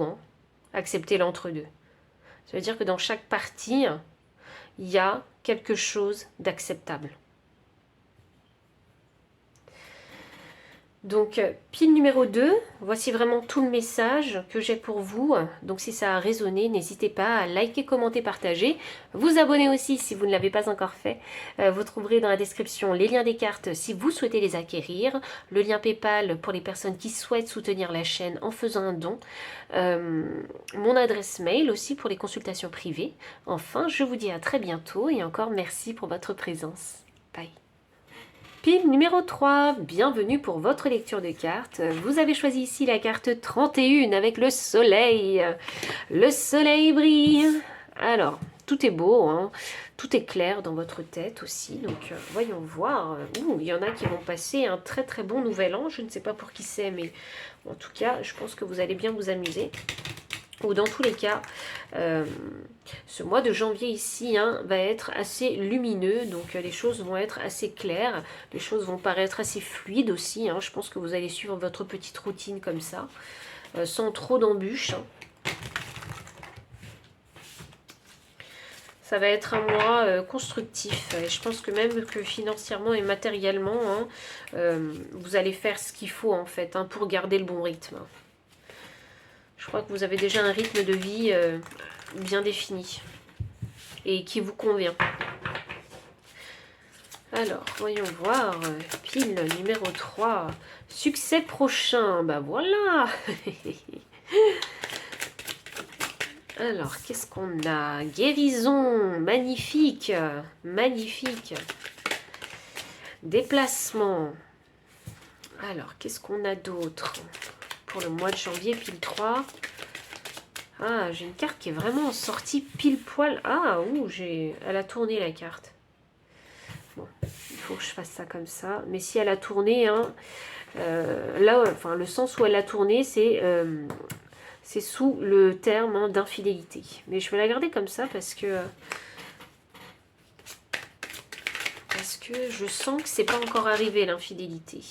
accepter l'entre-deux. Ça veut dire que dans chaque partie, il y a quelque chose d'acceptable. Donc, pile numéro 2, voici vraiment tout le message que j'ai pour vous. Donc, si ça a résonné, n'hésitez pas à liker, commenter, partager. Vous abonner aussi si vous ne l'avez pas encore fait. Vous trouverez dans la description les liens des cartes si vous souhaitez les acquérir. Le lien PayPal pour les personnes qui souhaitent soutenir la chaîne en faisant un don. Mon adresse mail aussi pour les consultations privées. Enfin, je vous dis à très bientôt et encore merci pour votre présence. Bye. Pile numéro 3, bienvenue pour votre lecture de cartes. Vous avez choisi ici la carte 31 avec le soleil. Le soleil brille. Alors, tout est beau, tout est clair dans votre tête aussi. Donc, voyons voir. Il y en a qui vont passer un très très bon nouvel an. Je ne sais pas pour qui c'est, mais en tout cas, je pense que vous allez bien vous amuser. Ou dans tous les cas, ce mois de janvier ici va être assez lumineux, donc les choses vont être assez claires, les choses vont paraître assez fluides aussi. Je pense que vous allez suivre votre petite routine comme ça, sans trop d'embûches. Ça va être un mois constructif. Et je pense que même que financièrement et matériellement, vous allez faire ce qu'il faut en fait pour garder le bon rythme. Je crois que vous avez déjà un rythme de vie bien défini et qui vous convient. Alors, voyons voir. Pile numéro 3. Succès prochain. Bah voilà. Alors, qu'est-ce qu'on a? Guérison. Magnifique. Magnifique. Déplacement. Alors, qu'est-ce qu'on a d'autre pour le mois de janvier, pile 3. Ah, j'ai une carte qui est vraiment sortie pile poil. Ah, elle a tourné la carte. Bon, il faut que je fasse ça comme ça. Mais si elle a tourné, là, enfin, le sens où elle a tourné, c'est sous le terme d'infidélité. Mais je vais la garder comme ça parce que je sens que c'est pas encore arrivé l'infidélité.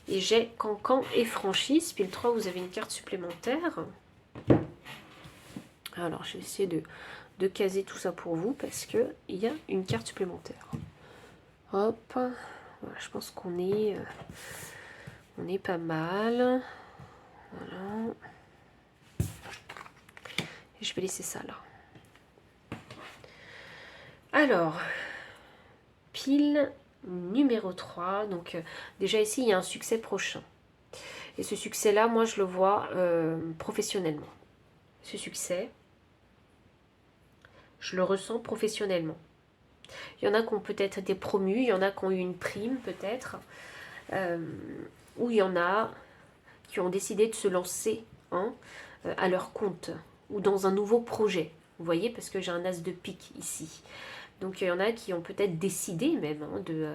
Et j'ai Cancan et Franchise. Pile 3, vous avez une carte supplémentaire. Alors, je vais essayer de caser tout ça pour vous parce qu'il y a une carte supplémentaire. Hop. Voilà, je pense qu'on est pas mal. Voilà. Et je vais laisser ça là. Alors, fil numéro 3. Donc déjà ici, il y a un succès prochain. Et ce succès-là, moi, je le vois professionnellement. Ce succès, je le ressens professionnellement. Il y en a qui ont peut-être été promus, il y en a qui ont eu une prime peut-être, ou il y en a qui ont décidé de se lancer à leur compte ou dans un nouveau projet. Vous voyez, parce que j'ai un as de pique ici. Donc il y en a qui ont peut-être décidé même de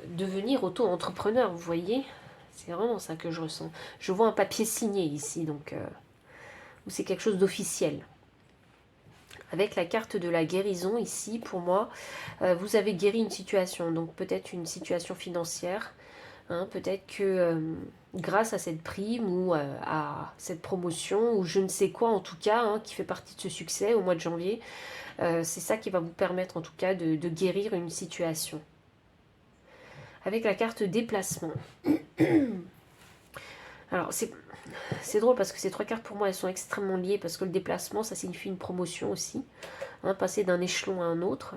devenir auto-entrepreneur, vous voyez. C'est vraiment ça que je ressens. Je vois un papier signé ici, donc où c'est quelque chose d'officiel. Avec la carte de la guérison ici, pour moi, vous avez guéri une situation, donc peut-être une situation financière, peut-être que grâce à cette prime ou à cette promotion, ou je ne sais quoi en tout cas, qui fait partie de ce succès au mois de janvier, c'est ça qui va vous permettre en tout cas de guérir une situation. Avec la carte déplacement. Alors c'est drôle parce que ces trois cartes pour moi elles sont extrêmement liées, parce que le déplacement ça signifie une promotion aussi, passer d'un échelon à un autre.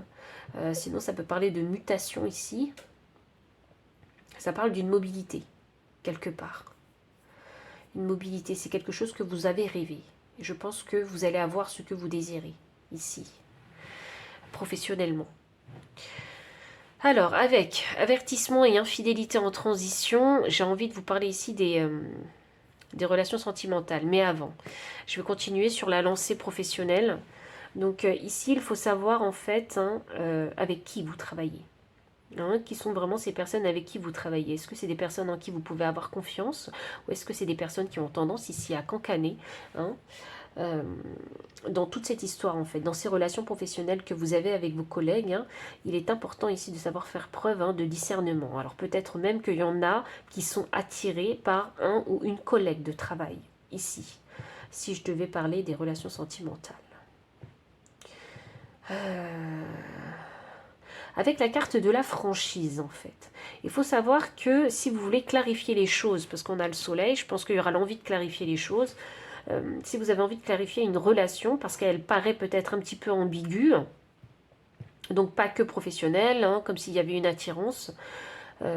Sinon ça peut parler de mutation ici. Ça parle d'une mobilité quelque part. Une mobilité, c'est quelque chose que vous avez rêvé. Et je pense que vous allez avoir ce que vous désirez ici, professionnellement. Alors, avec avertissement et infidélité en transition, j'ai envie de vous parler ici des relations sentimentales. Mais avant, je vais continuer sur la lancée professionnelle. Donc ici, il faut savoir en fait avec qui vous travaillez. Qui sont vraiment ces personnes avec qui vous travaillez. Est-ce que c'est des personnes en qui vous pouvez avoir confiance, ou est-ce que c'est des personnes qui ont tendance ici à cancaner dans toute cette histoire en fait, dans ces relations professionnelles que vous avez avec vos collègues, il est important ici de savoir faire preuve de discernement. Alors peut-être même qu'il y en a qui sont attirés par un ou une collègue de travail, ici, si je devais parler des relations sentimentales. Avec la carte de la franchise en fait. Il faut savoir que si vous voulez clarifier les choses, parce qu'on a le soleil, je pense qu'il y aura l'envie de clarifier les choses. Si vous avez envie de clarifier une relation, parce qu'elle paraît peut-être un petit peu ambiguë, donc pas que professionnelle, comme s'il y avait une attirance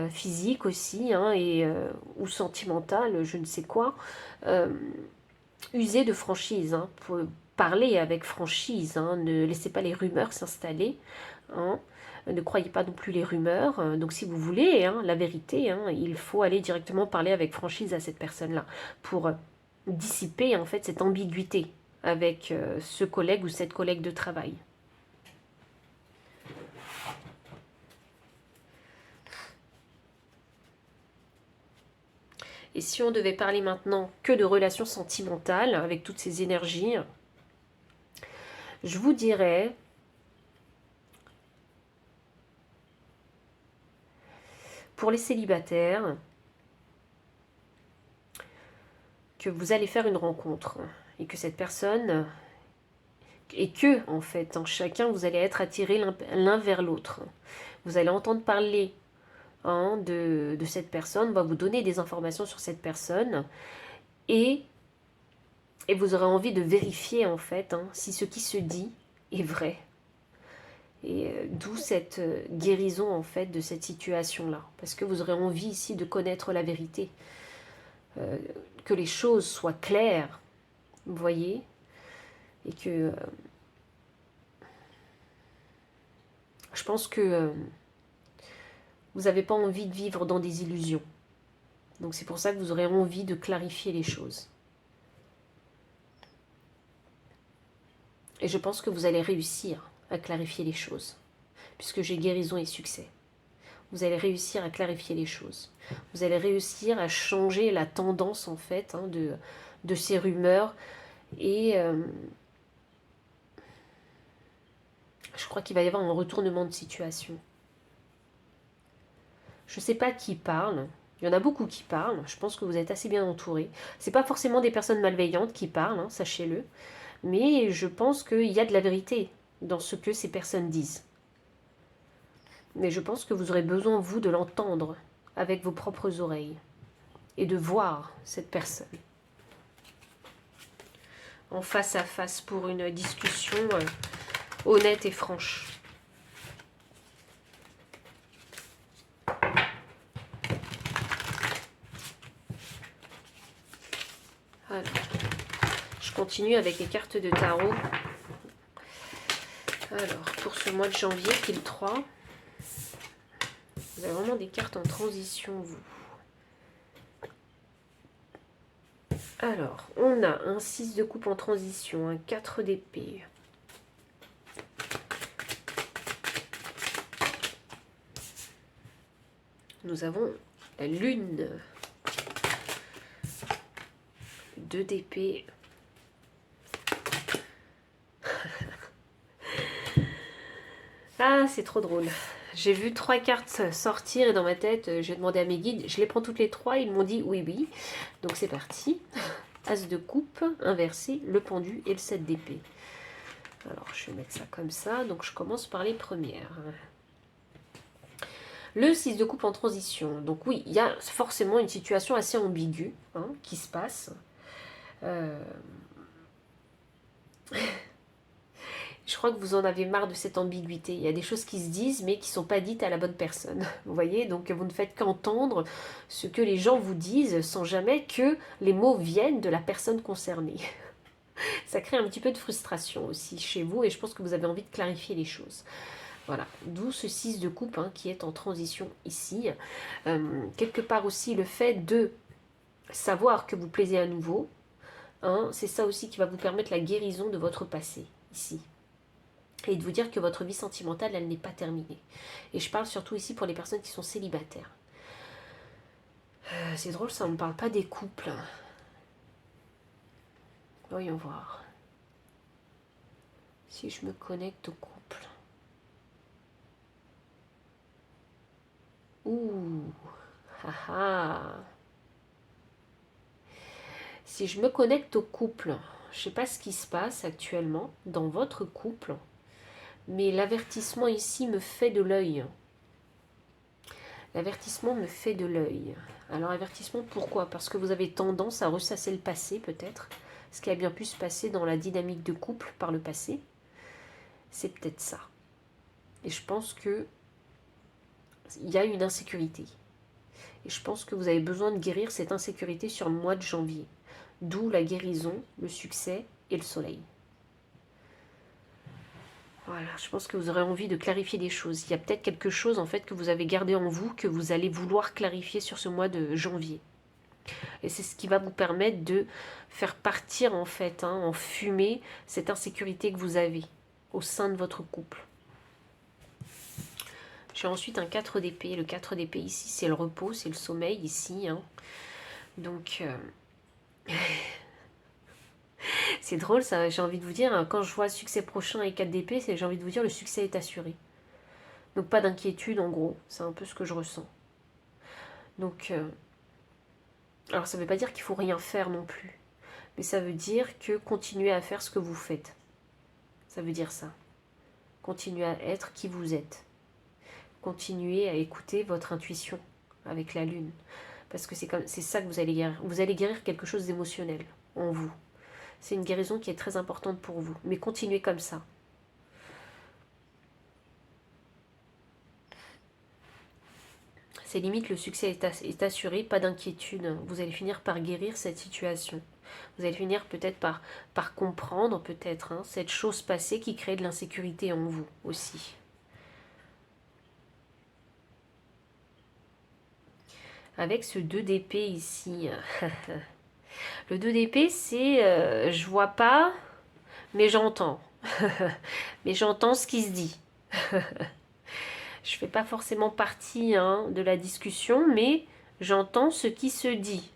physique aussi, ou sentimentale, je ne sais quoi, usez de franchise, pour parler avec franchise, ne laissez pas les rumeurs s'installer, ne croyez pas non plus les rumeurs. Donc si vous voulez la vérité, il faut aller directement parler avec franchise à cette personne-là pour dissiper en fait cette ambiguïté avec ce collègue ou cette collègue de travail. Et si on devait parler maintenant que de relations sentimentales avec toutes ces énergies, je vous dirais pour les célibataires que vous allez faire une rencontre et que cette personne, et que en fait, chacun vous allez être attirés l'un vers l'autre. Vous allez entendre parler de cette personne, on va vous donner des informations sur cette personne et vous aurez envie de vérifier en fait si ce qui se dit est vrai. Et d'où cette guérison en fait de cette situation-là. Parce que vous aurez envie ici de connaître la vérité. Que les choses soient claires, vous voyez, et que je pense que vous n'avez pas envie de vivre dans des illusions. Donc c'est pour ça que vous aurez envie de clarifier les choses. Et je pense que vous allez réussir à clarifier les choses, puisque j'ai guérison et succès. Vous allez réussir à clarifier les choses. Vous allez réussir à changer la tendance en fait de ces rumeurs. Et je crois qu'il va y avoir un retournement de situation. Je ne sais pas qui parle. Il y en a beaucoup qui parlent. Je pense que vous êtes assez bien entourés. Ce n'est pas forcément des personnes malveillantes qui parlent, sachez-le. Mais je pense qu'il y a de la vérité dans ce que ces personnes disent. Mais je pense que vous aurez besoin, vous, de l'entendre avec vos propres oreilles et de voir cette personne en face à face pour une discussion honnête et franche. Alors, je continue avec les cartes de tarot. Alors, pour ce mois de janvier, pile 3, vous avez vraiment des cartes en transition, vous. Alors, on a un 6 de coupe en transition, un 4 d'épée. Nous avons la lune, 2 d'épée. Ah, c'est trop drôle. J'ai vu 3 cartes sortir et dans ma tête, j'ai demandé à mes guides, je les prends toutes les 3, ils m'ont dit oui, oui. Donc c'est parti. As de coupe, inversé, le pendu et le 7 d'épée. Alors je vais mettre ça comme ça, donc je commence par les premières. Le 6 de coupe en transition. Donc oui, il y a forcément une situation assez ambiguë hein, qui se passe. Je crois que vous en avez marre de cette ambiguïté. Il y a des choses qui se disent mais qui ne sont pas dites à la bonne personne. Vous voyez, donc vous ne faites qu'entendre ce que les gens vous disent sans jamais que les mots viennent de la personne concernée. Ça crée un petit peu de frustration aussi chez vous et je pense que vous avez envie de clarifier les choses. Voilà, d'où ce 6 de coupe hein, qui est en transition ici. Quelque part aussi le fait de savoir que vous plaisez à nouveau, hein, c'est ça aussi qui va vous permettre la guérison de votre passé ici. Et de vous dire que votre vie sentimentale, elle n'est pas terminée. Et je parle surtout ici pour les personnes qui sont célibataires. C'est drôle, ça, on ne parle pas des couples. Voyons voir. Si je me connecte au couple. Ouh, haha. Si je me connecte au couple, je ne sais pas ce qui se passe actuellement dans votre couple, mais l'avertissement ici me fait de l'œil. L'avertissement me fait de l'œil. Alors avertissement pourquoi? Parce que vous avez tendance à ressasser le passé peut-être. Ce qui a bien pu se passer dans la dynamique de couple par le passé. C'est peut-être ça. Et je pense que il y a une insécurité. Et je pense que vous avez besoin de guérir cette insécurité sur le mois de janvier. D'où la guérison, le succès et le soleil. Voilà, je pense que vous aurez envie de clarifier des choses. Il y a peut-être quelque chose en fait que vous avez gardé en vous, que vous allez vouloir clarifier sur ce mois de janvier. Et c'est ce qui va vous permettre de faire partir en fait, hein, en fumée, cette insécurité que vous avez au sein de votre couple. J'ai ensuite un 4 d'épée. Le 4 d'épée ici, c'est le repos, c'est le sommeil ici. Hein. Donc... c'est drôle ça, j'ai envie de vous dire, quand je vois succès prochain et 4 d'épée, j'ai envie de vous dire le succès est assuré. Donc pas d'inquiétude en gros, c'est un peu ce que je ressens. Donc, alors ça ne veut pas dire qu'il ne faut rien faire non plus, mais ça veut dire que continuez à faire ce que vous faites. Ça veut dire ça. Continuez à être qui vous êtes. Continuez à écouter votre intuition avec la lune. Parce que c'est ça que vous allez guérir. Vous allez guérir quelque chose d'émotionnel en vous. C'est une guérison qui est très importante pour vous. Mais continuez comme ça. C'est limite, le succès est assuré, pas d'inquiétude. Vous allez finir par guérir cette situation. Vous allez finir peut-être par comprendre peut-être hein, cette chose passée qui crée de l'insécurité en vous aussi. Avec ce 2 d'épée ici. Le 2 d'épée, c'est je vois pas, mais j'entends. Mais j'entends ce qui se dit. Je fais pas forcément partie hein, de la discussion, mais j'entends ce qui se dit.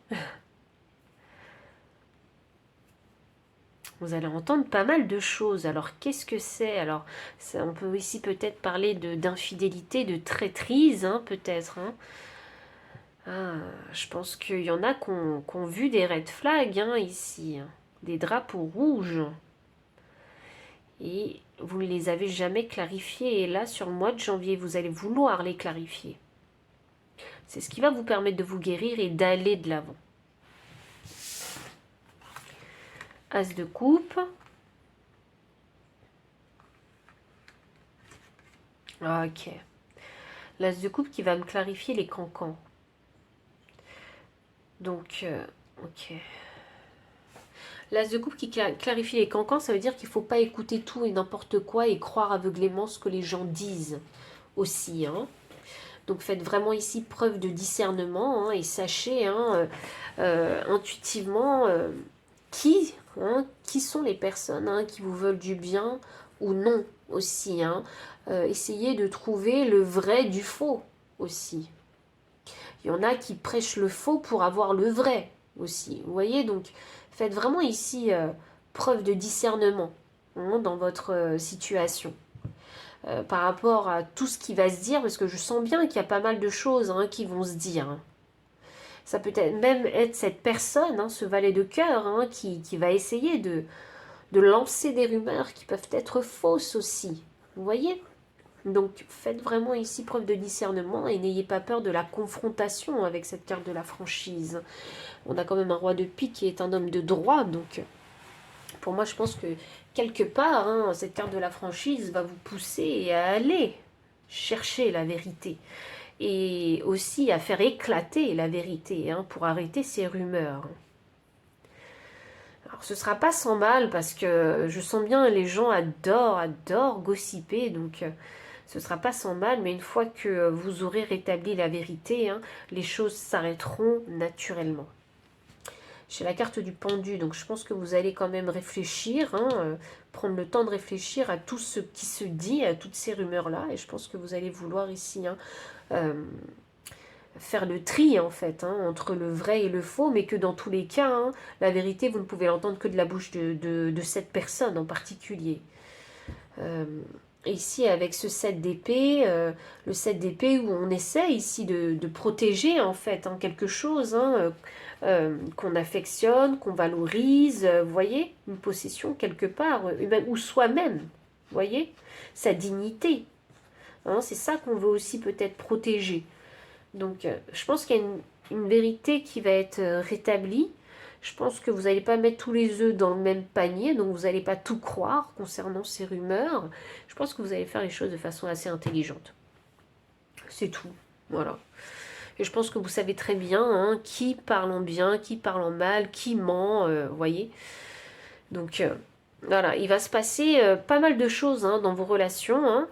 Vous allez entendre pas mal de choses. Alors, qu'est-ce que c'est? Alors, on peut ici peut-être parler d'infidélité, de traîtrise, hein, peut-être. Hein. Ah, je pense qu'il y en a qui ont vu des red flags hein, ici. Hein. Des drapeaux rouges. Et vous ne les avez jamais clarifiés. Et là, sur le mois de janvier, vous allez vouloir les clarifier. C'est ce qui va vous permettre de vous guérir et d'aller de l'avant. As de coupe. Ok. L'as de coupe qui va me clarifier les cancans. Donc, ok. L'as de coupe qui clarifie les cancans, ça veut dire qu'il ne faut pas écouter tout et n'importe quoi et croire aveuglément ce que les gens disent aussi. Hein. Donc faites vraiment ici preuve de discernement hein, et sachez intuitivement qui sont les personnes qui vous veulent du bien ou non aussi. Essayez de trouver le vrai du faux aussi. Il y en a qui prêchent le faux pour avoir le vrai aussi. Vous voyez, donc faites vraiment ici preuve de discernement dans votre situation. Par rapport à tout ce qui va se dire, parce que je sens bien qu'il y a pas mal de choses qui vont se dire. Ça peut être même être cette personne, ce valet de cœur, qui va essayer de lancer des rumeurs qui peuvent être fausses aussi. Vous voyez? Donc faites vraiment ici preuve de discernement et n'ayez pas peur de la confrontation avec cette carte de la franchise. On a quand même un roi de pique qui est un homme de droit, donc pour moi je pense que quelque part, cette carte de la franchise va vous pousser à aller chercher la vérité et aussi à faire éclater la vérité pour arrêter ces rumeurs. Alors ce sera pas sans mal parce que je sens bien les gens adorent gossiper, donc ce sera pas sans mal, mais une fois que vous aurez rétabli la vérité, les choses s'arrêteront naturellement. J'ai la carte du pendu, donc je pense que vous allez quand même réfléchir, prendre le temps de réfléchir à tout ce qui se dit, à toutes ces rumeurs-là, et je pense que vous allez vouloir ici faire le tri en fait entre le vrai et le faux, mais que dans tous les cas, la vérité, vous ne pouvez l'entendre que de la bouche de cette personne en particulier. Ici, avec ce 7 d'épée, le 7 d'épée où on essaie ici de protéger en fait quelque chose qu'on affectionne, qu'on valorise, vous voyez, une possession quelque part, ou soi-même, vous voyez, sa dignité. C'est ça qu'on veut aussi peut-être protéger. Donc, je pense qu'il y a une vérité qui va être rétablie. Je pense que vous n'allez pas mettre tous les œufs dans le même panier, donc vous n'allez pas tout croire concernant ces rumeurs. Je pense que vous allez faire les choses de façon assez intelligente. C'est tout, voilà. Et je pense que vous savez très bien qui parle en bien, qui parle en mal, qui ment, vous voyez. Donc, voilà, il va se passer pas mal de choses dans vos relations,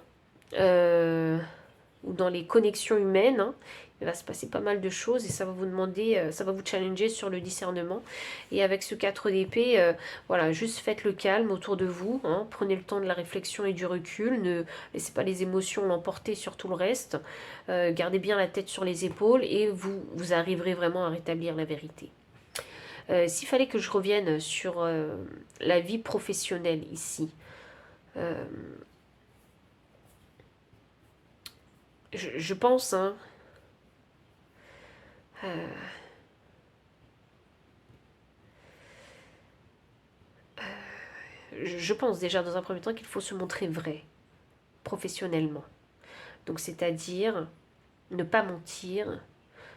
ou dans les connexions humaines. Il va se passer pas mal de choses et ça va vous demander, ça va vous challenger sur le discernement. Et avec ce 4 d'épée, voilà, juste faites le calme autour de vous. Prenez le temps de la réflexion et du recul. Ne laissez pas les émotions l'emporter sur tout le reste. Gardez bien la tête sur les épaules et vous arriverez vraiment à rétablir la vérité. S'il fallait que je revienne sur la vie professionnelle ici, je pense, je pense déjà dans un premier temps qu'il faut se montrer vrai, professionnellement. Donc c'est-à-dire ne pas mentir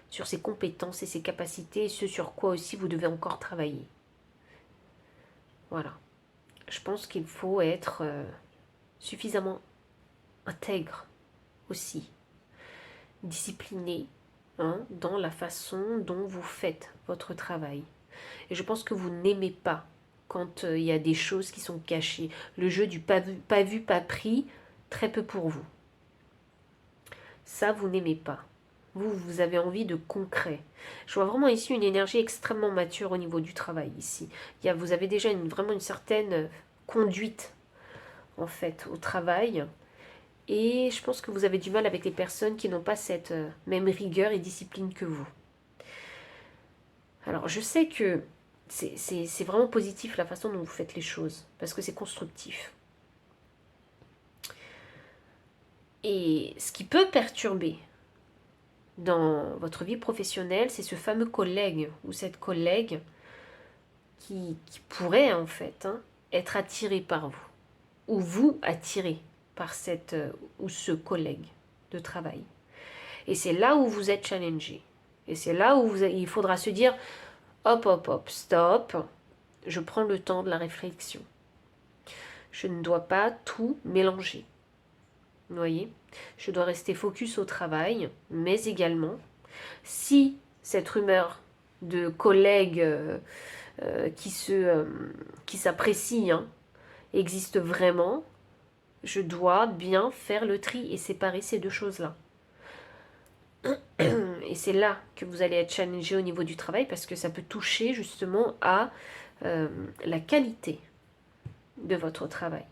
sur ses compétences et ses capacités et ce sur quoi aussi vous devez encore travailler. Voilà. Je pense qu'il faut être suffisamment intègre aussi, discipliné dans la façon dont vous faites votre travail. Et je pense que vous n'aimez pas quand il y a des choses qui sont cachées. Le jeu du pas vu, pas pris, très peu pour vous. Ça, vous n'aimez pas. Vous avez envie de concret. Je vois vraiment ici une énergie extrêmement mature au niveau du travail ici. Vous avez déjà vraiment une certaine conduite en fait au travail. Et je pense que vous avez du mal avec les personnes qui n'ont pas cette même rigueur et discipline que vous. Alors je sais que c'est vraiment positif la façon dont vous faites les choses, parce que c'est constructif. Et ce qui peut perturber dans votre vie professionnelle, c'est ce fameux collègue ou cette collègue qui pourrait en fait être attiré par vous, ou vous attiré par cette ou ce collègue de travail. Et c'est là où vous êtes challengé. Et c'est là où il faudra se dire, hop, stop, je prends le temps de la réflexion. Je ne dois pas tout mélanger. Vous voyez ? Je dois rester focus au travail, mais également, si cette rumeur de collègue qui s'apprécie, hein, existe vraiment, je dois bien faire le tri et séparer ces deux choses-là. Et c'est là que vous allez être challengé au niveau du travail parce que ça peut toucher justement à la qualité de votre travail.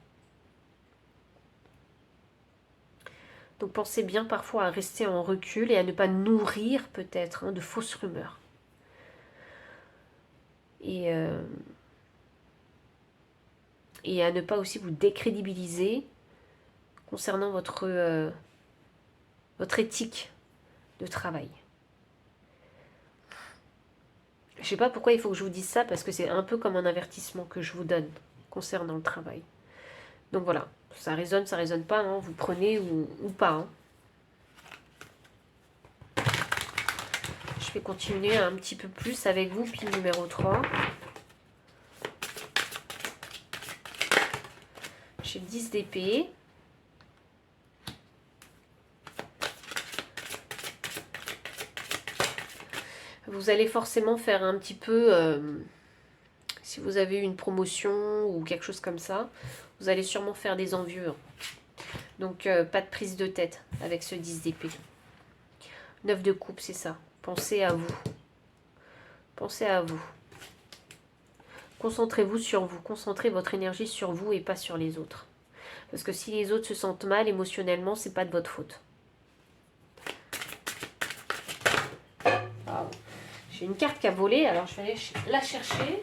Donc pensez bien parfois à rester en recul et à ne pas nourrir peut-être, hein, de fausses rumeurs. Et à ne pas aussi vous décrédibiliser concernant votre éthique de travail. Je ne sais pas pourquoi il faut que je vous dise ça, parce que c'est un peu comme un avertissement que je vous donne concernant le travail. Donc voilà, ça résonne pas, hein, vous prenez ou pas. Hein. Je vais continuer un petit peu plus avec vous, pile numéro 3. J'ai 10 d'épée. Vous allez forcément faire un petit peu, si vous avez eu une promotion ou quelque chose comme ça, vous allez sûrement faire des envieux. Hein. Donc pas de prise de tête avec ce 10 d'épée. 9 de coupe, c'est ça. Pensez à vous. Pensez à vous. Concentrez-vous sur vous. Concentrez votre énergie sur vous et pas sur les autres. Parce que si les autres se sentent mal émotionnellement, c'est pas de votre faute. Wow. J'ai une carte qui a volé, alors je vais aller la chercher.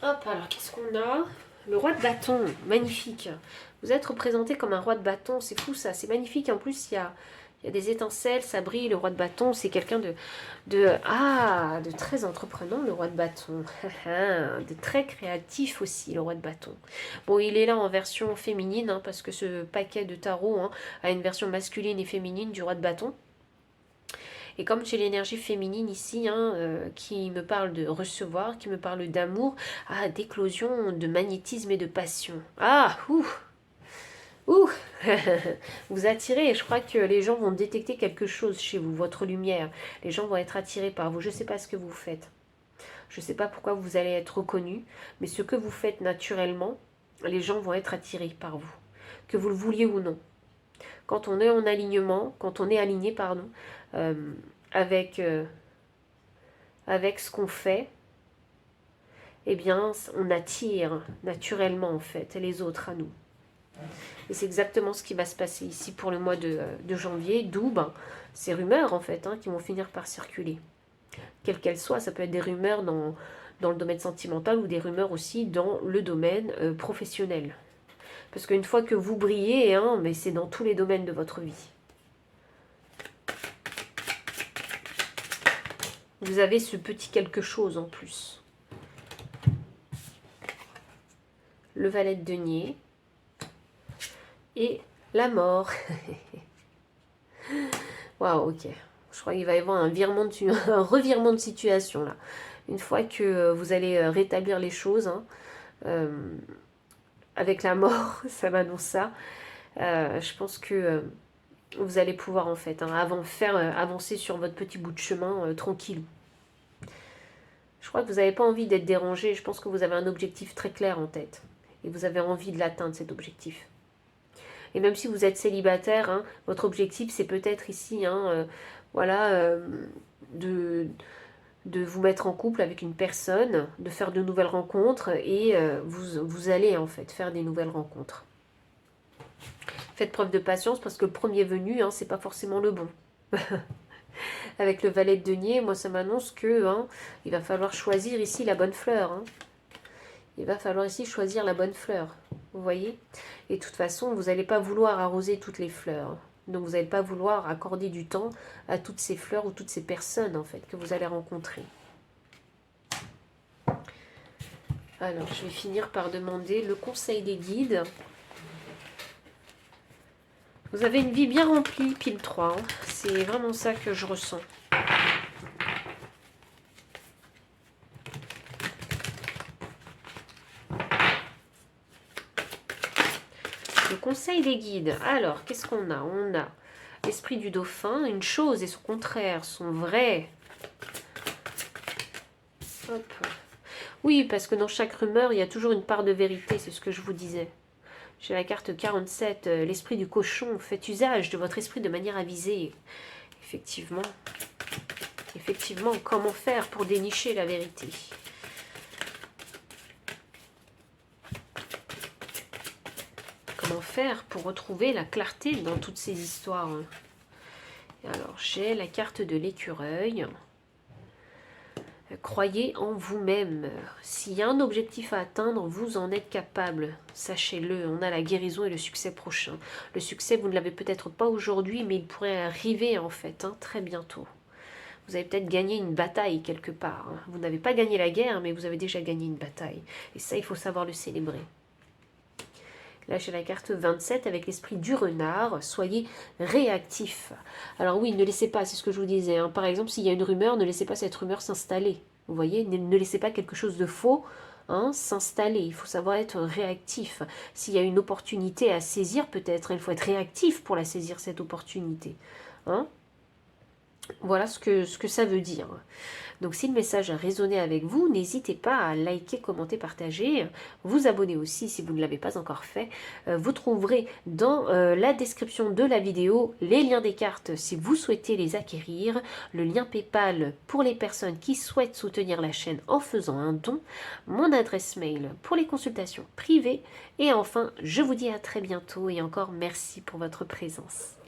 Hop, alors qu'est-ce qu'on a? Le roi de bâton, magnifique. Vous êtes représenté comme un roi de bâton, c'est fou ça, c'est magnifique. En plus, il y a des étincelles, ça brille. Le roi de bâton, c'est quelqu'un de très entreprenant, le roi de bâton. De très créatif aussi, le roi de bâton. Bon, il est là en version féminine, hein, parce que ce paquet de tarot, hein, a une version masculine et féminine du roi de bâton. Et comme j'ai l'énergie féminine ici, hein, qui me parle de recevoir, qui me parle d'amour, d'éclosion, de magnétisme et de passion. Vous attirez, et je crois que les gens vont détecter quelque chose chez vous, votre lumière. Les gens vont être attirés par vous. Je ne sais pas ce que vous faites. Je ne sais pas pourquoi vous allez être reconnu, mais ce que vous faites naturellement, les gens vont être attirés par vous. Que vous le vouliez ou non. Quand on est en alignement, quand on est aligné, pardon, avec ce qu'on fait, eh bien, on attire naturellement, en fait, les autres à nous. Et c'est exactement ce qui va se passer ici pour le mois de janvier, d'où ces rumeurs, en fait, hein, qui vont finir par circuler. Quelles qu'elles soient, ça peut être des rumeurs dans le domaine sentimental ou des rumeurs aussi dans le domaine professionnel. Parce qu'une fois que vous brillez, hein, mais c'est dans tous les domaines de votre vie. Vous avez ce petit quelque chose en plus. Le valet de denier. Et la mort. Waouh, ok. Je crois qu'il va y avoir un revirement de situation là. Une fois que vous allez rétablir les choses, hein, avec la mort, ça m'annonce ça. Je pense que vous allez pouvoir en fait, hein, faire avancer sur votre petit bout de chemin tranquille. Je crois que vous n'avez pas envie d'être dérangé. Je pense que vous avez un objectif très clair en tête. Et vous avez envie de l'atteindre, cet objectif. Et même si vous êtes célibataire, hein, votre objectif, c'est peut-être ici, hein, de vous mettre en couple avec une personne, de faire de nouvelles rencontres, et vous allez en fait faire des nouvelles rencontres. Faites preuve de patience, parce que le premier venu, hein, c'est pas forcément le bon. Avec le valet de denier, moi ça m'annonce que il va falloir choisir ici la bonne fleur. Hein. Il va falloir ici choisir la bonne fleur. Vous voyez? Et de toute façon, vous n'allez pas vouloir arroser toutes les fleurs. Donc vous n'allez pas vouloir accorder du temps à toutes ces fleurs ou toutes ces personnes en fait que vous allez rencontrer. Alors, je vais finir par demander le conseil des guides. Vous avez une vie bien remplie, pile 3. Hein. C'est vraiment ça que je ressens. Le conseil des guides. Alors, qu'est-ce qu'on a? On a l'esprit du dauphin. Une chose et son contraire sont vrais. Hop. Oui, parce que dans chaque rumeur, il y a toujours une part de vérité, c'est ce que je vous disais. J'ai la carte 47, l'esprit du cochon. Faites usage de votre esprit de manière avisée. Effectivement. Effectivement, comment faire pour dénicher la vérité? Comment faire pour retrouver la clarté dans toutes ces histoires? Alors, j'ai la carte de l'écureuil. Croyez en vous-même. S'il y a un objectif à atteindre, vous en êtes capable. Sachez-le, on a la guérison et le succès prochain. Le succès, vous ne l'avez peut-être pas aujourd'hui, mais il pourrait arriver en fait, très bientôt. Vous avez peut-être gagné une bataille quelque part. Vous n'avez pas gagné la guerre, mais vous avez déjà gagné une bataille. Et ça, il faut savoir le célébrer. Là, j'ai la carte 27 avec l'esprit du renard. Soyez réactif. Alors oui, ne laissez pas, c'est ce que je vous disais. Par exemple, s'il y a une rumeur, ne laissez pas cette rumeur s'installer. Vous voyez, ne laissez pas quelque chose de faux s'installer. Il faut savoir être réactif. S'il y a une opportunité à saisir, peut-être, il faut être réactif pour la saisir, cette opportunité. Voilà ce que ça veut dire. Donc si le message a résonné avec vous, n'hésitez pas à liker, commenter, partager, vous abonner aussi si vous ne l'avez pas encore fait. Vous trouverez dans la description de la vidéo les liens des cartes si vous souhaitez les acquérir, le lien PayPal pour les personnes qui souhaitent soutenir la chaîne en faisant un don, mon adresse mail pour les consultations privées et enfin je vous dis à très bientôt et encore merci pour votre présence.